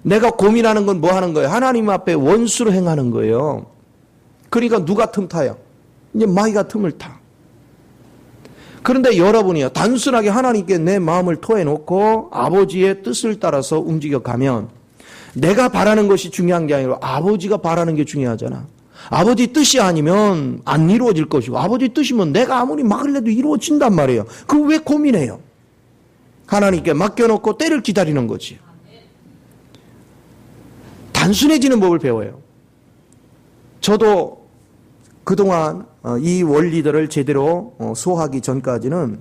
내가 고민하는 건 뭐 하는 거예요? 하나님 앞에 원수로 행하는 거예요. 그러니까 누가 틈타요? 이제 마귀가 틈을 타. 그런데 여러분이요, 단순하게 하나님께 내 마음을 토해놓고 아버지의 뜻을 따라서 움직여가면 내가 바라는 것이 중요한 게 아니라 아버지가 바라는 게 중요하잖아. 아버지 뜻이 아니면 안 이루어질 것이고 아버지 뜻이면 내가 아무리 막으려도 이루어진단 말이에요. 그거 왜 고민해요? 하나님께 맡겨놓고 때를 기다리는 거지. 단순해지는 법을 배워요. 저도 그동안 이 원리들을 제대로 소화하기 전까지는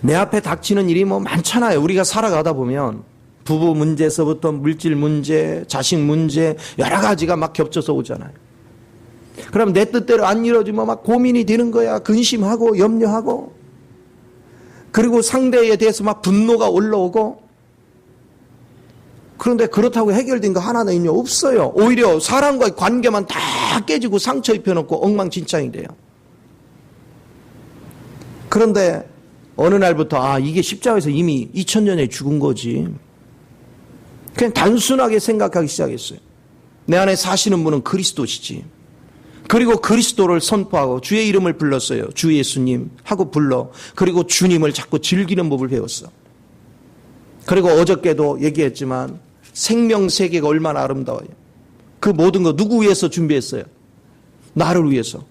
내 앞에 닥치는 일이 뭐 많잖아요. 우리가 살아가다 보면 부부 문제에서부터 물질 문제, 자식 문제 여러 가지가 막 겹쳐서 오잖아요. 그럼 내 뜻대로 안 이루어지면 막 고민이 되는 거야. 근심하고 염려하고. 그리고 상대에 대해서 막 분노가 올라오고. 그런데 그렇다고 해결된 거 하나는 있냐? 없어요. 오히려 사람과의 관계만 다 깨지고 상처 입혀놓고 엉망진창이 돼요. 그런데 어느 날부터 이게 십자가에서 이미 2000년에 죽은 거지. 그냥 단순하게 생각하기 시작했어요. 내 안에 사시는 분은 그리스도시지. 그리고 그리스도를 선포하고 주의 이름을 불렀어요. 주 예수님 하고 불러. 그리고 주님을 자꾸 즐기는 법을 배웠어. 그리고 어저께도 얘기했지만 생명 세계가 얼마나 아름다워요. 그 모든 거 누구 위해서 준비했어요? 나를 위해서.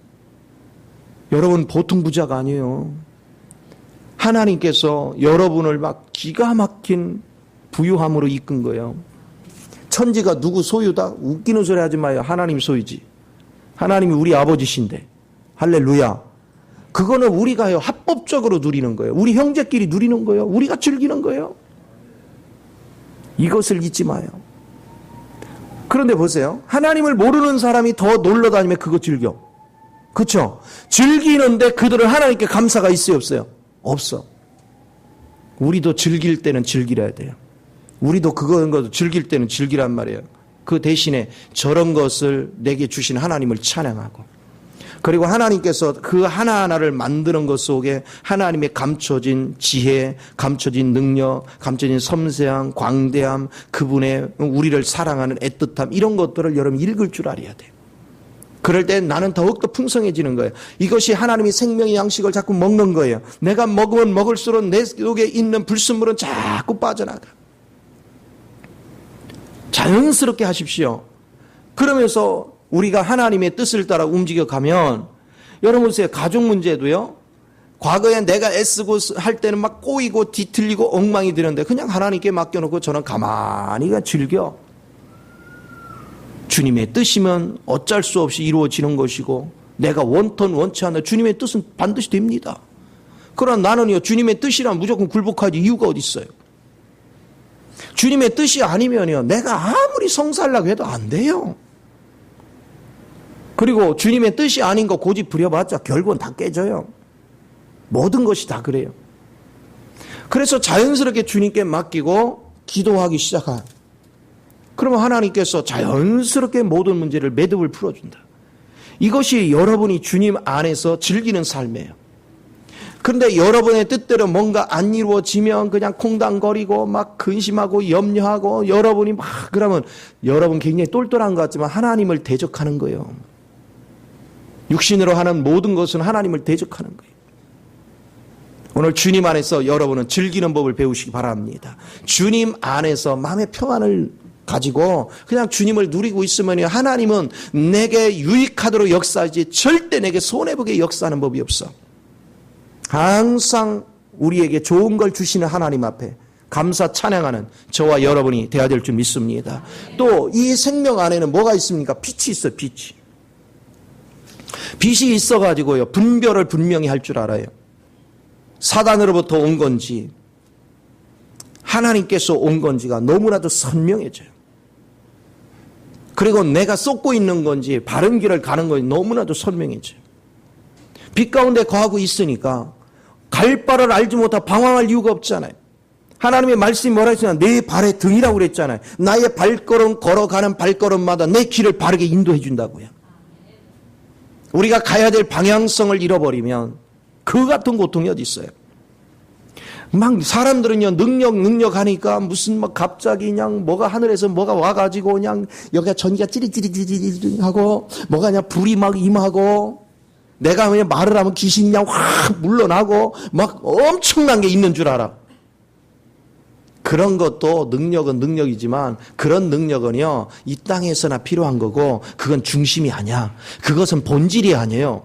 여러분 보통 부자가 아니에요. 하나님께서 여러분을 막 기가 막힌 부유함으로 이끈 거예요. 천지가 누구 소유다? 웃기는 소리 하지 마요. 하나님 소유지. 하나님이 우리 아버지신데. 할렐루야. 그거는 우리가요 합법적으로 누리는 거예요. 우리 형제끼리 누리는 거예요. 우리가 즐기는 거예요. 이것을 잊지 마요. 그런데 보세요. 하나님을 모르는 사람이 더 놀러 다니면 그거 즐겨. 그렇죠? 즐기는데 그들은 하나님께 감사가 있어요, 없어요? 없어. 우리도 즐길 때는 즐기려야 돼요. 우리도 그런 것도 즐길 때는 즐기란 말이에요. 그 대신에 저런 것을 내게 주신 하나님을 찬양하고, 그리고 하나님께서 그 하나하나를 만드는 것 속에 하나님의 감춰진 지혜, 감춰진 능력, 감춰진 섬세함, 광대함, 그분의 우리를 사랑하는 애틋함, 이런 것들을 여러분 읽을 줄 알아야 돼요. 그럴 때 나는 더욱더 풍성해지는 거예요. 이것이 하나님이 생명의 양식을 자꾸 먹는 거예요. 내가 먹으면 먹을수록 내 속에 있는 불순물은 자꾸 빠져나가. 자연스럽게 하십시오. 그러면서 우리가 하나님의 뜻을 따라 움직여가면, 여러분 보세요. 가족 문제도요. 과거에 내가 애쓰고 할 때는 막 꼬이고 뒤틀리고 엉망이 되는데 그냥 하나님께 맡겨놓고 저는 가만히 즐겨. 주님의 뜻이면 어쩔 수 없이 이루어지는 것이고, 내가 원턴 원치 않아 주님의 뜻은 반드시 됩니다. 그러나 나는요, 주님의 뜻이란 무조건 굴복하지 이유가 어디 있어요? 주님의 뜻이 아니면요, 내가 아무리 성사하려고 해도 안 돼요. 그리고 주님의 뜻이 아닌 거 고집 부려봤자 결국은 다 깨져요. 모든 것이 다 그래요. 그래서 자연스럽게 주님께 맡기고 기도하기 시작해요. 그러면 하나님께서 자연스럽게 모든 문제를 매듭을 풀어준다. 이것이 여러분이 주님 안에서 즐기는 삶이에요. 그런데 여러분의 뜻대로 뭔가 안 이루어지면 그냥 콩당거리고 막 근심하고 염려하고, 여러분이 막 그러면 여러분 굉장히 똘똘한 것 같지만 하나님을 대적하는 거예요. 육신으로 하는 모든 것은 하나님을 대적하는 거예요. 오늘 주님 안에서 여러분은 즐기는 법을 배우시기 바랍니다. 주님 안에서 마음의 평안을 가지고 그냥 주님을 누리고 있으면 하나님은 내게 유익하도록 역사하지 절대 내게 손해보게 역사하는 법이 없어. 항상 우리에게 좋은 걸 주시는 하나님 앞에 감사 찬양하는 저와 여러분이 되어야 될 줄 믿습니다. 또 이 생명 안에는 뭐가 있습니까? 빛이 있어요. 빛이 있어가지고요, 분별을 분명히 할 줄 알아요. 사단으로부터 온 건지 하나님께서 온 건지가 너무나도 선명해져요. 그리고 내가 쏟고 있는 건지 바른 길을 가는 건지 너무나도 선명해져요. 빛 가운데 거하고 있으니까 갈 바를 알지 못하고 방황할 이유가 없잖아요. 하나님의 말씀이 뭐라 했잖아요. 내 발의 등이라고 그랬잖아요. 나의 발걸음 걸어가는 발걸음마다 내 길을 바르게 인도해 준다고요. 우리가 가야 될 방향성을 잃어버리면 그 같은 고통이 어디 있어요. 막 사람들은요, 능력 하니까 무슨 막 갑자기 그냥 뭐가 하늘에서 뭐가 와가지고 그냥 여기가 전기가 찌릿찌릿 하고 뭐가 그냥 불이 막 임하고, 내가 그냥 말을 하면 귀신이 그냥 확 물러나고 막 엄청난 게 있는 줄 알아. 그런 것도 능력은 능력이지만 그런 능력은요, 이 땅에서나 필요한 거고 그건 중심이 아니야. 그것은 본질이 아니에요.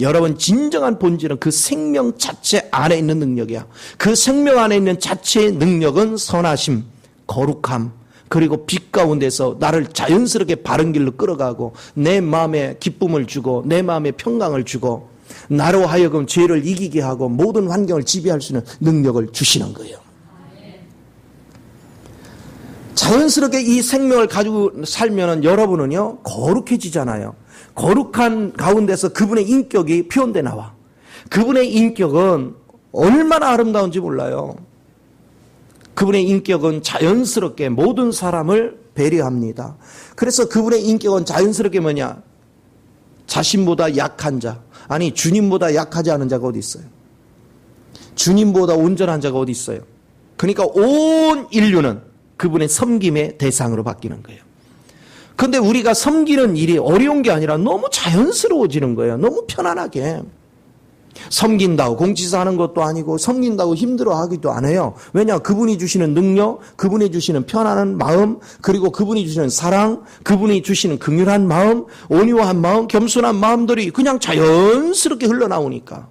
여러분, 진정한 본질은 그 생명 자체 안에 있는 능력이야. 그 생명 안에 있는 자체의 능력은 선하심, 거룩함, 그리고 빛 가운데서 나를 자연스럽게 바른 길로 끌어가고 내 마음에 기쁨을 주고 내 마음에 평강을 주고 나로 하여금 죄를 이기게 하고 모든 환경을 지배할 수 있는 능력을 주시는 거예요. 자연스럽게 이 생명을 가지고 살면은 여러분은요, 거룩해지잖아요. 거룩한 가운데서 그분의 인격이 표현돼 나와. 그분의 인격은 얼마나 아름다운지 몰라요. 그분의 인격은 자연스럽게 모든 사람을 배려합니다. 그래서 그분의 인격은 자연스럽게 뭐냐? 자신보다 약한 자, 아니 주님보다 약하지 않은 자가 어디 있어요? 주님보다 온전한 자가 어디 있어요? 그러니까 온 인류는 그분의 섬김의 대상으로 바뀌는 거예요. 그런데 우리가 섬기는 일이 어려운 게 아니라 너무 자연스러워지는 거예요. 너무 편안하게. 섬긴다고 공치사하는 것도 아니고 섬긴다고 힘들어하기도 안 해요. 왜냐? 그분이 주시는 능력, 그분이 주시는 편안한 마음, 그리고 그분이 주시는 사랑, 그분이 주시는 긍휼한 마음, 온유한 마음, 겸손한 마음들이 그냥 자연스럽게 흘러나오니까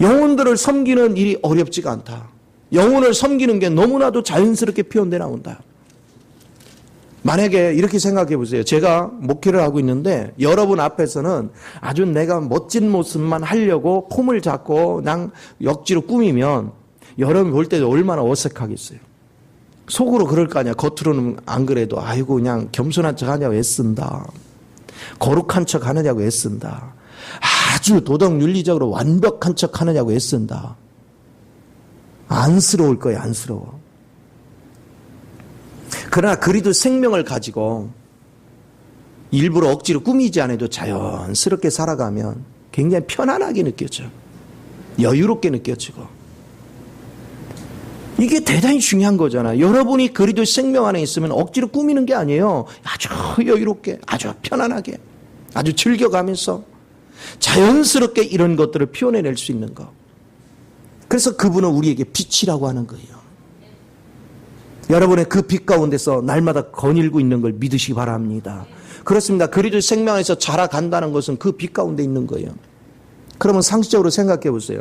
영혼들을 섬기는 일이 어렵지가 않다. 영혼을 섬기는 게 너무나도 자연스럽게 표현돼 나온다. 만약에 이렇게 생각해 보세요. 제가 목회를 하고 있는데 여러분 앞에서는 아주 내가 멋진 모습만 하려고 폼을 잡고 그냥 억지로 꾸미면 여러분 볼 때 얼마나 어색하겠어요. 속으로 그럴 거 아니야. 겉으로는 안 그래도 아이고 그냥 겸손한 척 하냐고 애쓴다. 거룩한 척 하느냐고 애쓴다. 아주 도덕윤리적으로 완벽한 척 하느냐고 애쓴다. 안쓰러울 거예요. 안쓰러워. 그러나 그리도 생명을 가지고 일부러 억지로 꾸미지 않아도 자연스럽게 살아가면 굉장히 편안하게 느껴져. 여유롭게 느껴지고. 이게 대단히 중요한 거잖아요. 여러분이 그리스도의 생명 안에 있으면 억지로 꾸미는 게 아니에요. 아주 여유롭게, 아주 편안하게, 아주 즐겨가면서 자연스럽게 이런 것들을 표현해낼 수 있는 거. 그래서 그분은 우리에게 빛이라고 하는 거예요. 여러분의 그 빛 가운데서 날마다 거닐고 있는 걸 믿으시기 바랍니다. 그렇습니다. 그리스도의 생명 안에서 자라간다는 것은 그 빛 가운데 있는 거예요. 그러면 상식적으로 생각해 보세요.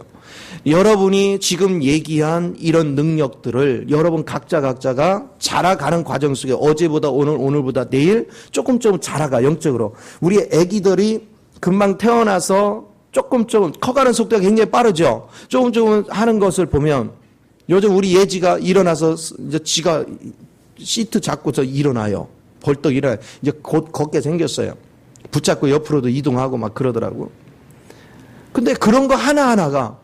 여러분이 지금 얘기한 이런 능력들을 여러분 각자가 자라가는 과정 속에 어제보다 오늘보다 내일 조금 자라가 영적으로. 우리 애기들이 금방 태어나서 조금 커가는 속도가 굉장히 빠르죠. 조금 하는 것을 보면 요즘 우리 예지가 일어나서 이제 지가 시트 잡고서 일어나요. 벌떡 일어나요. 이제 곧 걷게 생겼어요. 붙잡고 옆으로도 이동하고 막 그러더라고. 근데 그런 거 하나하나가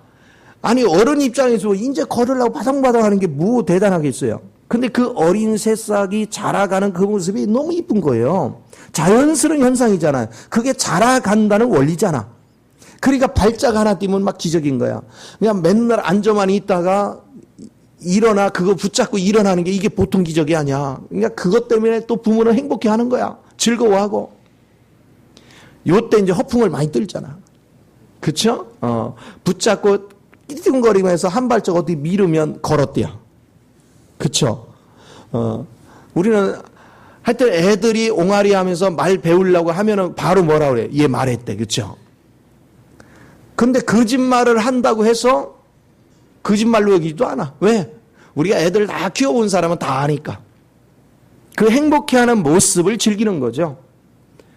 아니 어른 입장에서 이제 걸으려고 바닥바닥 하는 게 뭐 대단하겠어요. 근데 그 어린 새싹이 자라가는 그 모습이 너무 이쁜 거예요. 자연스러운 현상이잖아요. 그게 자라간다는 원리잖아. 그러니까 발작 하나 띄면 막 기적인 거야. 그냥 맨날 앉아만 있다가 일어나 그거 붙잡고 일어나는 게 이게 보통 기적이 아니야. 그러니까 그것 때문에 또 부모는 행복해하는 거야. 즐거워하고. 요때 이제 허풍을 많이 떨잖아. 그쵸? 붙잡고 띠뚱거리면서 한 발짝 어디 미루면 걸었대요. 그쵸? 우리는 하여튼 애들이 옹알이 하면서 말 배우려고 하면은 바로 뭐라 그래? 얘 말했대. 그쵸? 근데 거짓말을 한다고 해서 거짓말로 여기지도 않아. 왜? 우리가 애들 다 키워본 사람은 다 아니까. 그 행복해하는 모습을 즐기는 거죠.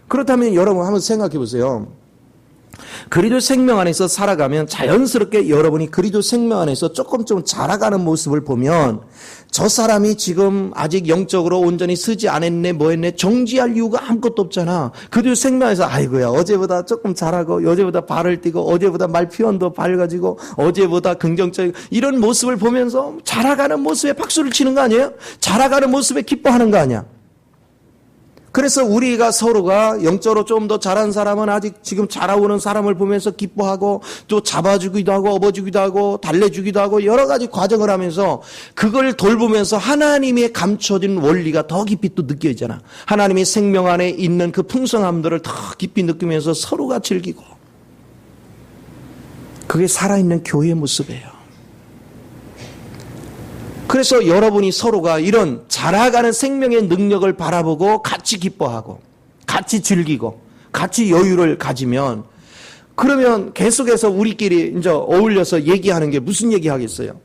그렇다면 여러분 한번 생각해 보세요. 그리스도 생명 안에서 살아가면 자연스럽게 여러분이 그리스도 생명 안에서 조금 자라가는 모습을 보면 저 사람이 지금 아직 영적으로 온전히 쓰지 않았네 뭐했네 정지할 이유가 아무것도 없잖아. 그리스도 생명 안에서 아이고야 어제보다 조금 잘하고 어제보다 발을 띄고 어제보다 말 표현도 밝아지고 어제보다 긍정적이고 이런 모습을 보면서 자라가는 모습에 박수를 치는 거 아니에요? 자라가는 모습에 기뻐하는 거 아니야? 그래서 우리가 서로가 영적으로 좀 더 자란 사람은 아직 지금 자라오는 사람을 보면서 기뻐하고 또 잡아주기도 하고 업어주기도 하고 달래주기도 하고 여러 가지 과정을 하면서 그걸 돌보면서 하나님의 감춰진 원리가 더 깊이 또 느껴지잖아. 하나님의 생명 안에 있는 그 풍성함들을 더 깊이 느끼면서 서로가 즐기고. 그게 살아있는 교회의 모습이에요. 그래서 여러분이 서로가 이런 자라가는 생명의 능력을 바라보고 같이 기뻐하고 같이 즐기고 같이 여유를 가지면 그러면 계속해서 우리끼리 이제 어울려서 얘기하는 게 무슨 얘기 하겠어요?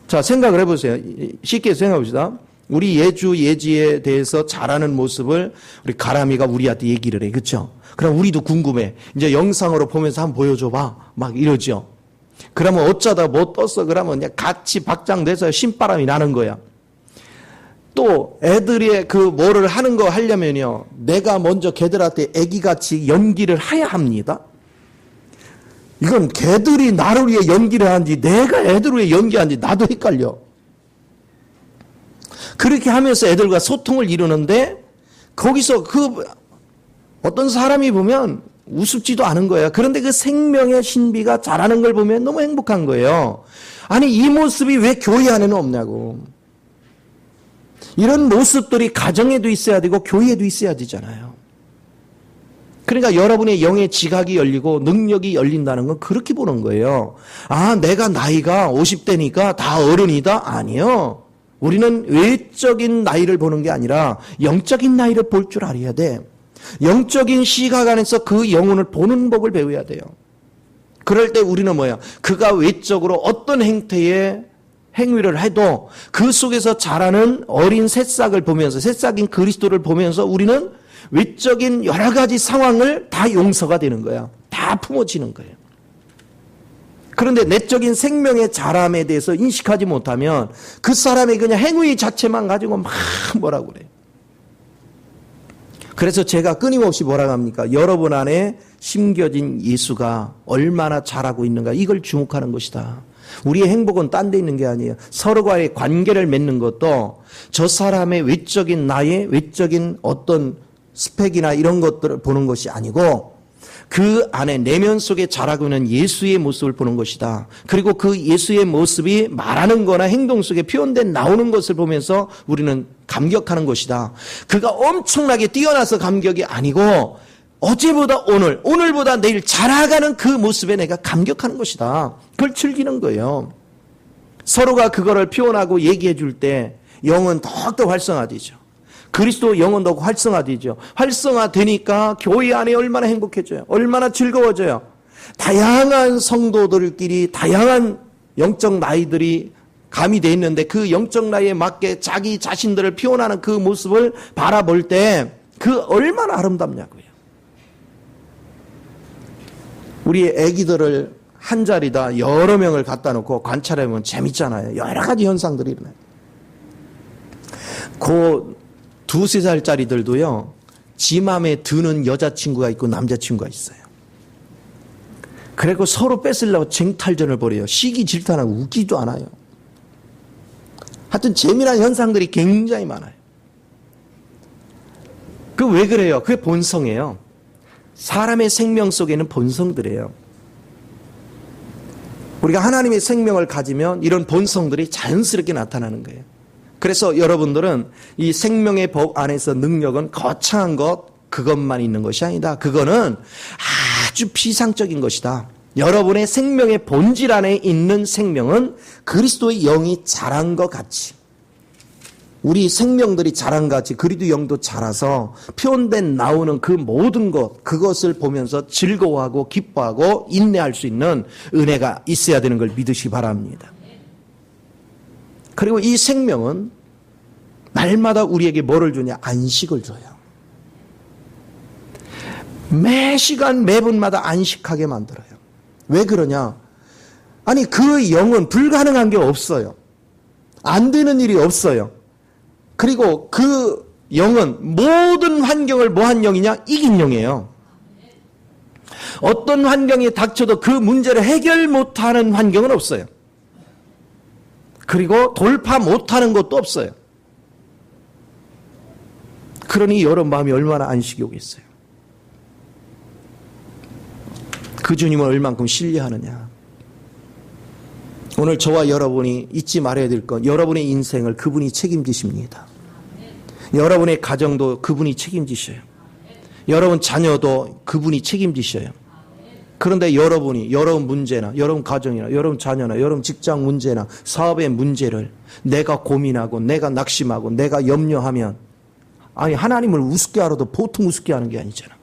자, 생각을 해보세요. 쉽게 생각해 봅시다. 우리 예지에 대해서 잘하는 모습을 우리 가람이가 우리한테 얘기를 해. 그렇죠? 그럼 우리도 궁금해. 이제 영상으로 보면서 한번 보여줘봐. 막 이러죠. 그러면 어쩌다 뭐 떴어? 그러면 그냥 같이 박장돼서 신바람이 나는 거야. 또 애들이 그 뭐를 하는 거 하려면요. 내가 먼저 걔들한테 애기같이 연기를 해야 합니다. 이건 걔들이 나를 위해 연기를 하는지 내가 애들 위해 연기하는지 나도 헷갈려. 그렇게 하면서 애들과 소통을 이루는데 거기서 그 어떤 사람이 보면 우습지도 않은 거예요. 그런데 그 생명의 신비가 자라는 걸 보면 너무 행복한 거예요. 아니 이 모습이 왜 교회 안에는 없냐고. 이런 모습들이 가정에도 있어야 되고 교회에도 있어야 되잖아요. 그러니까 여러분의 영의 지각이 열리고 능력이 열린다는 건 그렇게 보는 거예요. 아 내가 나이가 50대니까 다 어른이다? 아니요. 우리는 외적인 나이를 보는 게 아니라 영적인 나이를 볼 줄 알아야 돼. 영적인 시각 안에서 그 영혼을 보는 법을 배워야 돼요. 그럴 때 우리는 뭐야? 그가 외적으로 어떤 행태의 행위를 해도 그 속에서 자라는 어린 새싹을 보면서 새싹인 그리스도를 보면서 우리는 외적인 여러 가지 상황을 다 용서가 되는 거야. 다 품어지는 거예요. 그런데 내적인 생명의 자람에 대해서 인식하지 못하면 그 사람의 그냥 행위 자체만 가지고 막 뭐라고 그래요. 그래서 제가 끊임없이 뭐라고 합니까? 여러분 안에 심겨진 예수가 얼마나 잘하고 있는가 이걸 주목하는 것이다. 우리의 행복은 딴 데 있는 게 아니에요. 서로와의 관계를 맺는 것도 저 사람의 외적인 나의 외적인 어떤 스펙이나 이런 것들을 보는 것이 아니고 그 안에 내면 속에 자라고 있는 예수의 모습을 보는 것이다. 그리고 그 예수의 모습이 말하는 거나 행동 속에 표현된 나오는 것을 보면서 우리는 감격하는 것이다. 그가 엄청나게 뛰어나서 감격이 아니고 어제보다 오늘보다 내일 자라가는 그 모습에 내가 감격하는 것이다. 그걸 즐기는 거예요. 서로가 그거를 표현하고 얘기해 줄 때 영은 더욱더 활성화되죠. 그리스도 영은 더욱 활성화되죠. 활성화되니까 교회 안에 얼마나 행복해져요. 얼마나 즐거워져요. 다양한 성도들끼리 다양한 영적 나이들이 가미되어 있는데 그 영적 나이에 맞게 자기 자신들을 표현하는 그 모습을 바라볼 때 그 얼마나 아름답냐고요. 우리 애기들을 한 자리다 여러 명을 갖다 놓고 관찰해보면 재밌잖아요. 여러 가지 현상들이 일어나요. 그 2-3살짜리들도요, 지 맘에 드는 여자친구가 있고 남자친구가 있어요. 그리고 서로 뺏으려고 쟁탈전을 벌여요. 시기 질투하고 웃기도 않아요. 하여튼 재미난 현상들이 굉장히 많아요. 그 왜 그래요? 그게 본성이에요. 사람의 생명 속에는 본성들이에요. 우리가 하나님의 생명을 가지면 이런 본성들이 자연스럽게 나타나는 거예요. 그래서 여러분들은 이 생명의 법 안에서 능력은 거창한 것, 그것만 있는 것이 아니다. 그거는 아주 비상적인 것이다. 여러분의 생명의 본질 안에 있는 생명은 그리스도의 영이 자란 것 같이, 우리 생명들이 자란 것 같이 그리스도 영도 자라서 표현된 나오는 그 모든 것, 그것을 보면서 즐거워하고 기뻐하고 인내할 수 있는 은혜가 있어야 되는 걸 믿으시기 바랍니다. 그리고 이 생명은 날마다 우리에게 뭐를 주냐? 안식을 줘요. 매 시간 매분마다 안식하게 만들어요. 왜 그러냐? 아니 그 영은 불가능한 게 없어요. 안 되는 일이 없어요. 그리고 그 영은 모든 환경을 뭐한 영이냐? 이긴 영이에요. 어떤 환경이 닥쳐도 그 문제를 해결 못하는 환경은 없어요. 그리고 돌파 못하는 것도 없어요. 그러니 여러분 마음이 얼마나 안식이 오겠어요. 그 주님을 얼만큼 신뢰하느냐. 오늘 저와 여러분이 잊지 말아야 될 건, 여러분의 인생을 그분이 책임지십니다. 여러분의 가정도 그분이 책임지셔요. 여러분 자녀도 그분이 책임지셔요. 그런데 여러분이 여러분 문제나 여러분 가정이나 여러분 자녀나 여러분 직장 문제나 사업의 문제를 내가 고민하고 내가 낙심하고 내가 염려하면, 아니 하나님을 우습게 하러도 보통 우습게 하는 게 아니잖아.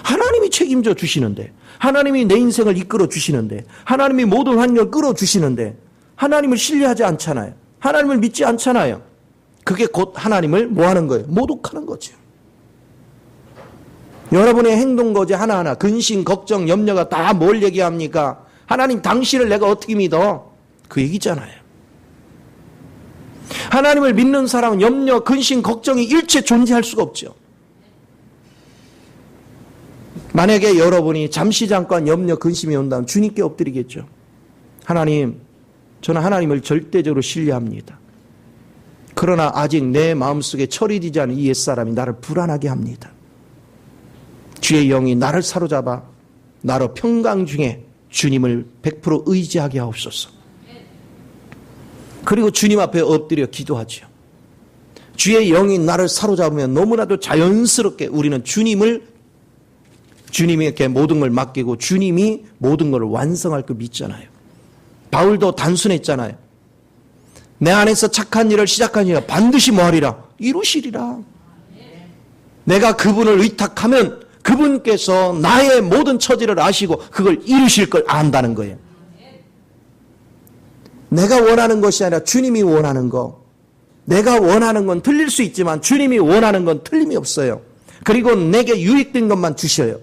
하나님이 책임져 주시는데, 하나님이 내 인생을 이끌어 주시는데, 하나님이 모든 환경을 끌어 주시는데 하나님을 신뢰하지 않잖아요. 하나님을 믿지 않잖아요. 그게 곧 하나님을 뭐 하는 거예요? 모독하는 거죠. 여러분의 행동 거지 하나하나 근심, 걱정, 염려가 다 뭘 얘기합니까? 하나님 당신을 내가 어떻게 믿어? 그 얘기잖아요. 하나님을 믿는 사람은 염려, 근심, 걱정이 일체 존재할 수가 없죠. 만약에 여러분이 잠시 잠깐 염려, 근심이 온다면 주님께 엎드리겠죠. 하나님, 저는 하나님을 절대적으로 신뢰합니다. 그러나 아직 내 마음속에 처리되지 않은 이 옛사람이 나를 불안하게 합니다. 주의 영이 나를 사로잡아 나로 평강 중에 주님을 100% 의지하게 하옵소서. 그리고 주님 앞에 엎드려 기도하죠. 주의 영이 나를 사로잡으면 너무나도 자연스럽게 우리는 주님에게 모든 걸 맡기고 주님이 모든 걸 완성할 걸 믿잖아요. 바울도 단순했잖아요. 내 안에서 착한 일을 시작하니라 반드시 뭐하리라? 이루시리라. 내가 그분을 의탁하면 그분께서 나의 모든 처지를 아시고 그걸 이루실 걸 안다는 거예요. 내가 원하는 것이 아니라 주님이 원하는 거. 내가 원하는 건 틀릴 수 있지만 주님이 원하는 건 틀림이 없어요. 그리고 내게 유익된 것만 주셔요.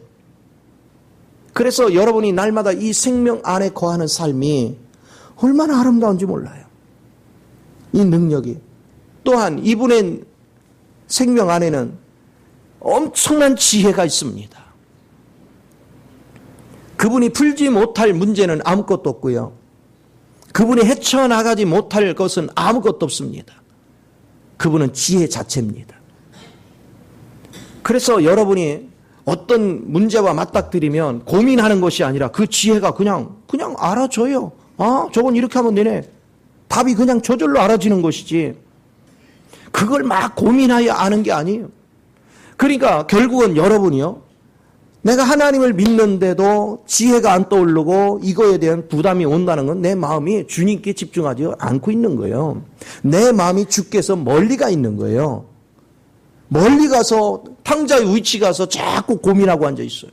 그래서 여러분이 날마다 이 생명 안에 거하는 삶이 얼마나 아름다운지 몰라요. 이 능력이. 또한 이분의 생명 안에는 엄청난 지혜가 있습니다. 그분이 풀지 못할 문제는 아무것도 없고요. 그분이 헤쳐나가지 못할 것은 아무것도 없습니다. 그분은 지혜 자체입니다. 그래서 여러분이 어떤 문제와 맞닥뜨리면 고민하는 것이 아니라 그 지혜가 그냥 알아줘요. 아, 저건 이렇게 하면 되네. 답이 그냥 저절로 알아지는 것이지. 그걸 막 고민하여 아는 게 아니에요. 그러니까 결국은 여러분이요, 내가 하나님을 믿는데도 지혜가 안 떠오르고 이거에 대한 부담이 온다는 건 내 마음이 주님께 집중하지 않고 있는 거예요. 내 마음이 주께서 멀리 가 있는 거예요. 멀리 가서 탕자의 위치 가서 자꾸 고민하고 앉아 있어요.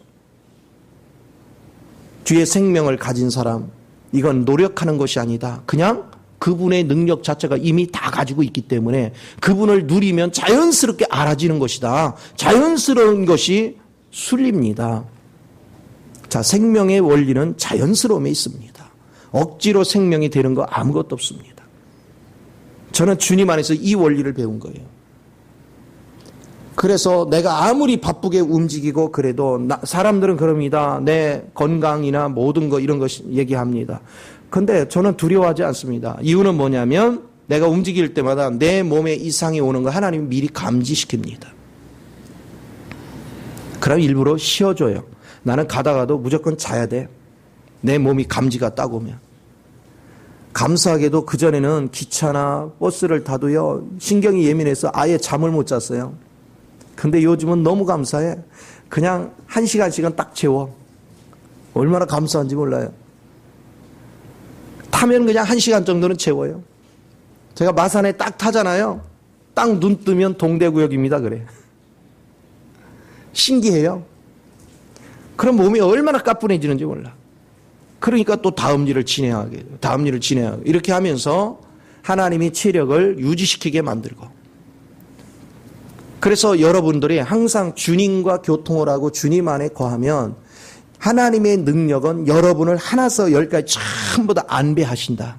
주의 생명을 가진 사람, 이건 노력하는 것이 아니다. 그냥 그분의 능력 자체가 이미 다 가지고 있기 때문에 그분을 누리면 자연스럽게 알아지는 것이다. 자연스러운 것이 순리입니다. 자, 생명의 원리는 자연스러움에 있습니다. 억지로 생명이 되는 거 아무것도 없습니다. 저는 주님 안에서 이 원리를 배운 거예요. 그래서 내가 아무리 바쁘게 움직이고 그래도 사람들은 그럽니다. 내 건강이나 모든 거 이런 거 얘기합니다. 근데 저는 두려워하지 않습니다. 이유는 뭐냐면 내가 움직일 때마다 내 몸에 이상이 오는 거 하나님이 미리 감지시킵니다. 그럼 일부러 쉬어줘요. 나는 가다가도 무조건 자야 돼. 내 몸이 감지가 딱 오면. 감사하게도 그전에는 기차나 버스를 타도요, 신경이 예민해서 아예 잠을 못 잤어요. 근데 요즘은 너무 감사해. 그냥 1시간씩은 딱 채워. 얼마나 감사한지 몰라요. 타면 그냥 1시간 정도는 채워요. 제가 마산에 딱 타잖아요. 딱 눈 뜨면 동대구역입니다. 그래. 신기해요. 그럼 몸이 얼마나 가뿐해지는지 몰라. 그러니까 또 다음 일을 진행하게 돼요. 다음 일을 진행하고. 이렇게 하면서 하나님이 체력을 유지시키게 만들고. 그래서 여러분들이 항상 주님과 교통을 하고 주님 안에 거하면 하나님의 능력은 여러분을 하나서 열까지 전부 다 안배하신다.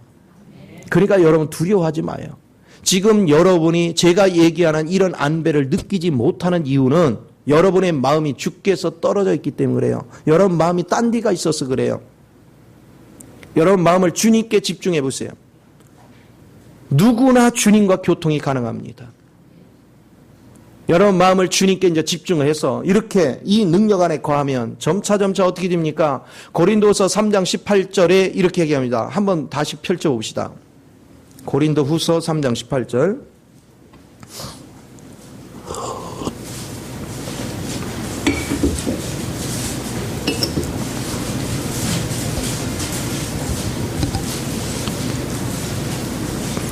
그러니까 여러분 두려워하지 마요. 지금 여러분이 제가 얘기하는 이런 안배를 느끼지 못하는 이유는 여러분의 마음이 주께서 떨어져 있기 때문에 그래요. 여러분 마음이 딴 데가 있어서 그래요. 여러분 마음을 주님께 집중해 보세요. 누구나 주님과 교통이 가능합니다. 여러분 마음을 주님께 이제 집중을 해서 이렇게 이 능력 안에 거하면 점차 어떻게 됩니까? 고린도서 3장 18절에 이렇게 얘기합니다. 한번 다시 펼쳐봅시다. 고린도후서 3장 18절.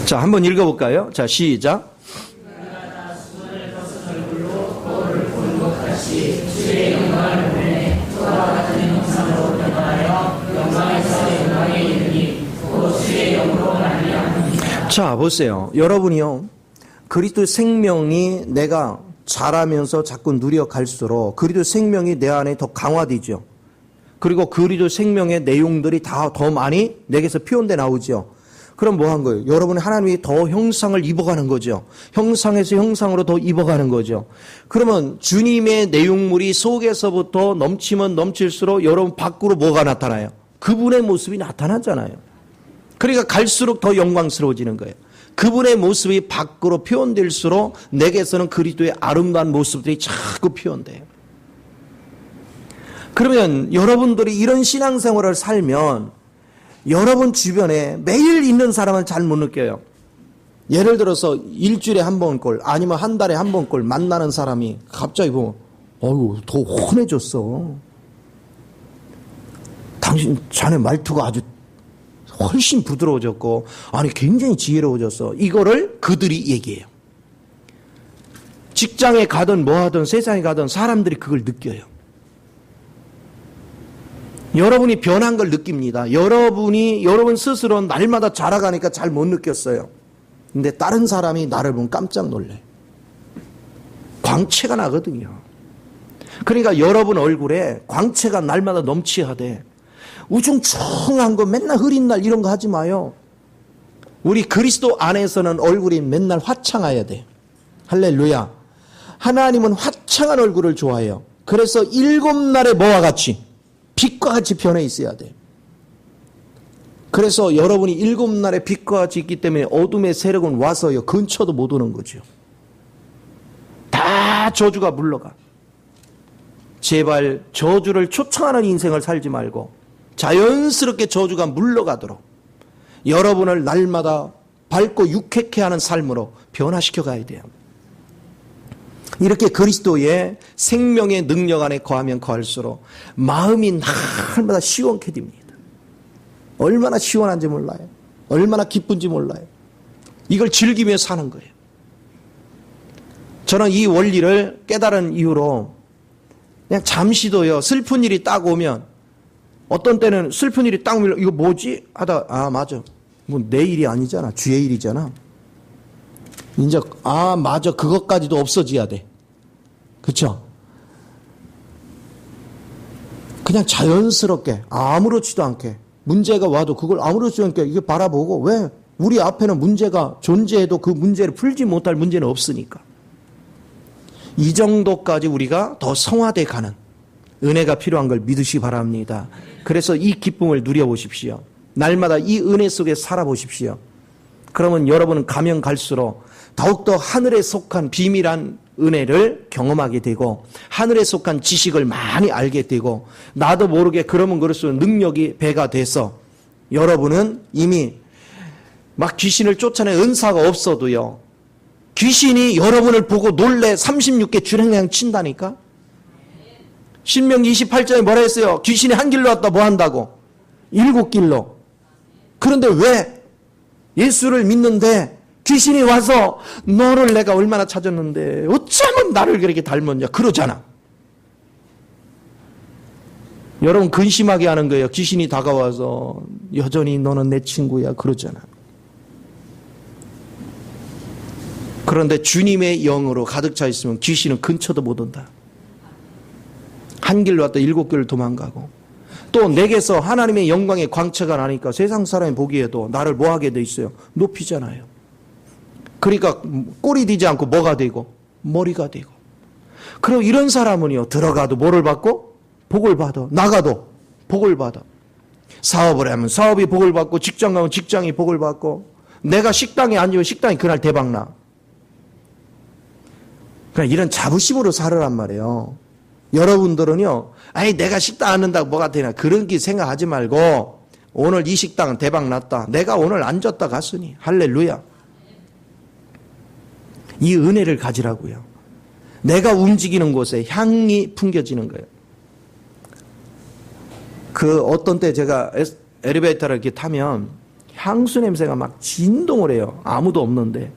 자, 한번 읽어볼까요? 자, 시작. 자, 보세요. 여러분이요, 그리스도 생명이 내가 자라면서 자꾸 누려갈수록 그리스도 생명이 내 안에 더 강화되죠. 그리고 그리스도 생명의 내용들이 다 더 많이 내게서 표현돼 나오죠. 그럼 뭐 한 거예요? 여러분은 하나님이 더 형상을 입어가는 거죠. 형상에서 형상으로 더 입어가는 거죠. 그러면 주님의 내용물이 속에서부터 넘치면 넘칠수록 여러분 밖으로 뭐가 나타나요? 그분의 모습이 나타나잖아요. 그러니까 갈수록 더 영광스러워지는 거예요. 그분의 모습이 밖으로 표현될수록 내게서는 그리스도의 아름다운 모습들이 자꾸 표현돼요. 그러면 여러분들이 이런 신앙생활을 살면 여러분 주변에 매일 있는 사람은 잘 못 느껴요. 예를 들어서 일주일에 한 번꼴 아니면 한 달에 한 번꼴 만나는 사람이 갑자기 보면 어휴 더 혼해졌어. 당신 자네 말투가 아주 훨씬 부드러워졌고 아니 굉장히 지혜로워졌어. 이거를 그들이 얘기해요. 직장에 가든 뭐 하든 세상에 가든 사람들이 그걸 느껴요. 여러분이 변한 걸 느낍니다. 여러분 스스로는 날마다 자라가니까 잘 못 느꼈어요. 근데 다른 사람이 나를 보면 깜짝 놀래. 광채가 나거든요. 그러니까 여러분 얼굴에 광채가 날마다 넘치하되 우중충한 거 맨날 흐린 날 이런 거 하지 마요. 우리 그리스도 안에서는 얼굴이 맨날 화창해야 돼. 할렐루야. 하나님은 화창한 얼굴을 좋아해요. 그래서 7날의 뭐와 같이 빛과 같이 변해 있어야 돼. 그래서 여러분이 7날의 빛과 같이 있기 때문에 어둠의 세력은 와서요 근처도 못 오는 거죠. 다 저주가 물러가. 제발 저주를 초청하는 인생을 살지 말고 자연스럽게 저주가 물러가도록 여러분을 날마다 밝고 유쾌케 하는 삶으로 변화시켜 가야 돼요. 이렇게 그리스도의 생명의 능력 안에 거하면 거할수록 마음이 날마다 시원케 됩니다. 얼마나 시원한지 몰라요. 얼마나 기쁜지 몰라요. 이걸 즐기며 사는 거예요. 저는 이 원리를 깨달은 이후로 그냥 잠시도요, 슬픈 일이 딱 오면 어떤 때는 슬픈 일이 딱 오면 이거 뭐지? 하다, 아, 맞아. 뭐 내 일이 아니잖아. 주의 일이잖아. 이제, 아, 맞아. 그것까지도 없어져야 돼. 그쵸? 그냥 자연스럽게, 아무렇지도 않게, 문제가 와도 그걸 아무렇지도 않게 이게 바라보고, 왜? 우리 앞에는 문제가 존재해도 그 문제를 풀지 못할 문제는 없으니까. 이 정도까지 우리가 더 성화돼 가는 은혜가 필요한 걸 믿으시 바랍니다. 그래서 이 기쁨을 누려보십시오. 날마다 이 은혜 속에 살아보십시오. 그러면 여러분은 가면 갈수록 더욱더 하늘에 속한 비밀한 은혜를 경험하게 되고 하늘에 속한 지식을 많이 알게 되고 나도 모르게 그러면 그럴수록 능력이 배가 돼서 여러분은 이미 막 귀신을 쫓아내 은사가 없어도요. 귀신이 여러분을 보고 놀래 36개 주랭랑 친다니까. 신명기 28장에 뭐라 했어요? 귀신이 한 길로 왔다 뭐 한다고? 7길로. 그런데 왜 예수를 믿는데 귀신이 와서 너를 내가 얼마나 찾았는데 어쩌면 나를 그렇게 닮았냐 그러잖아. 여러분 근심하게 하는 거예요. 귀신이 다가와서 여전히 너는 내 친구야 그러잖아. 그런데 주님의 영으로 가득 차 있으면 귀신은 근처도 못 온다. 한 길로 왔다 7길을 도망가고 또 내게서 하나님의 영광의 광채가 나니까 세상 사람이 보기에도 나를 뭐하게 돼 있어요? 높이잖아요. 그러니까 꼴이 되지 않고 뭐가 되고 머리가 되고. 그리고 이런 사람은요 들어가도 뭐를 받고 복을 받아. 나가도 복을 받아. 사업을 하면 사업이 복을 받고 직장 가면 직장이 복을 받고 내가 식당에 앉으면 식당이 그날 대박나. 그냥 이런 자부심으로 살으란 말이에요. 여러분들은요, 아니 내가 식당 앉는다고 뭐가 되나 그런 게 생각하지 말고 오늘 이 식당은 대박 났다. 내가 오늘 앉았다 갔으니 할렐루야. 이 은혜를 가지라고요. 내가 움직이는 곳에 향이 풍겨지는 거예요. 그 어떤 때 제가 엘리베이터를 이렇게 타면 향수 냄새가 막 진동을 해요. 아무도 없는데.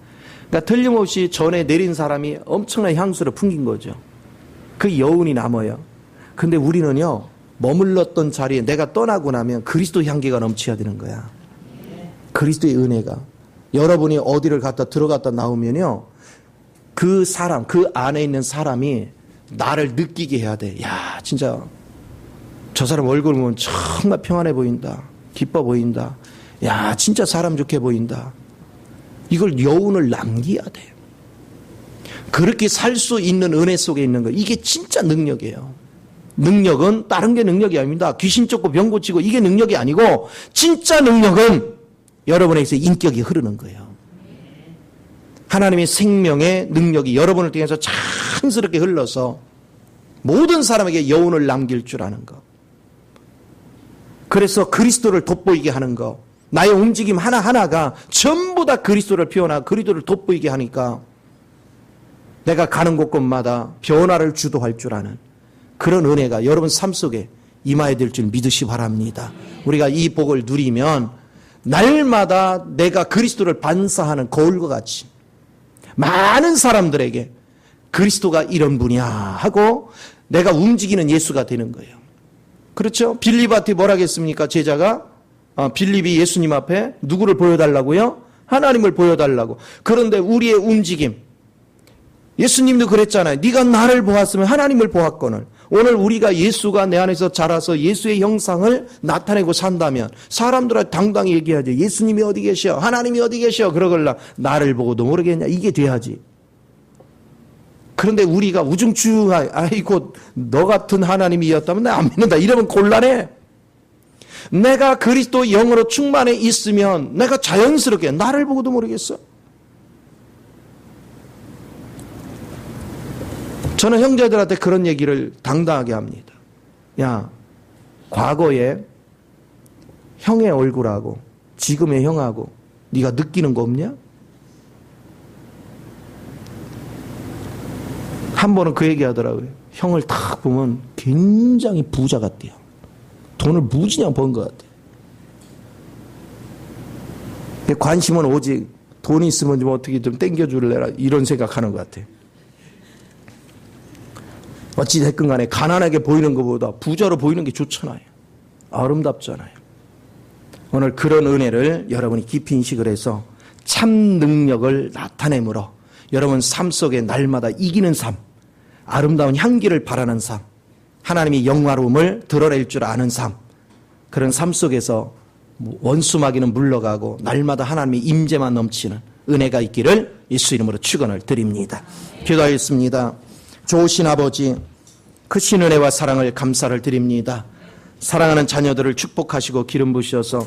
그러니까 틀림없이 전에 내린 사람이 엄청난 향수를 풍긴 거죠. 그 여운이 남아요. 근데 우리는요, 머물렀던 자리에 내가 떠나고 나면 그리스도 향기가 넘쳐야 되는 거야. 그리스도의 은혜가. 여러분이 어디를 갔다 들어갔다 나오면요, 그 사람, 그 안에 있는 사람이 나를 느끼게 해야 돼. 야, 진짜 저 사람 얼굴 보면 정말 평안해 보인다. 기뻐 보인다. 야, 진짜 사람 좋게 보인다. 이걸 여운을 남겨야 돼요. 그렇게 살 수 있는 은혜 속에 있는 거. 이게 진짜 능력이에요. 능력은 다른 게 능력이 아닙니다. 귀신 쫓고 병 고치고 이게 능력이 아니고 진짜 능력은 여러분에게서 인격이 흐르는 거예요. 하나님의 생명의 능력이 여러분을 통해서 자연스럽게 흘러서 모든 사람에게 여운을 남길 줄 아는 것. 그래서 그리스도를 돋보이게 하는 것. 나의 움직임 하나하나가 전부 다 그리스도를 표현하고 그리스도를 돋보이게 하니까 내가 가는 곳곳마다 변화를 주도할 줄 아는 그런 은혜가 여러분 삶 속에 임하게 될 줄 믿으시 바랍니다. 우리가 이 복을 누리면 날마다 내가 그리스도를 반사하는 거울과 같이 많은 사람들에게 그리스도가 이런 분이야 하고 내가 움직이는 예수가 되는 거예요. 그렇죠? 빌립한테 뭐라 했습니까? 제자가 빌립이 예수님 앞에 누구를 보여달라고요? 하나님을 보여달라고. 그런데 우리의 움직임 예수님도 그랬잖아요. 네가 나를 보았으면 하나님을 보았거늘. 오늘 우리가 예수가 내 안에서 자라서 예수의 형상을 나타내고 산다면 사람들한테 당당히 얘기하죠. 예수님이 어디 계셔? 하나님이 어디 계셔? 그러걸라 나를 보고도 모르겠냐? 이게 돼야지. 그런데 우리가 우중충하게 아이고 너 같은 하나님이었다면 나 안 믿는다. 이러면 곤란해. 내가 그리스도 영으로 충만해 있으면 내가 자연스럽게 나를 보고도 모르겠어. 저는 형제들한테 그런 얘기를 당당하게 합니다. 야, 과거에 형의 얼굴하고 지금의 형하고 네가 느끼는 거 없냐? 한 번은 그 얘기 하더라고요. 형을 딱 보면 굉장히 부자 같대요. 돈을 무지냥 번 것 같아요. 관심은 오직 돈이 있으면 좀 어떻게 좀 땡겨줄래라 이런 생각하는 것 같아요. 어찌됐건 간에 가난하게 보이는 것보다 부자로 보이는 게 좋잖아요. 아름답잖아요. 오늘 그런 은혜를 여러분이 깊이 인식을 해서 참 능력을 나타내므로 여러분 삶 속에 날마다 이기는 삶, 아름다운 향기를 바라는 삶, 하나님의 영화로움을 드러낼 줄 아는 삶, 그런 삶 속에서 원수마귀는 물러가고 날마다 하나님의 임재만 넘치는 은혜가 있기를 예수 이름으로 축원을 드립니다. 기도하겠습니다. 좋으신 아버지, 크신 은혜와 사랑을 감사를 드립니다. 사랑하는 자녀들을 축복하시고 기름 부으셔서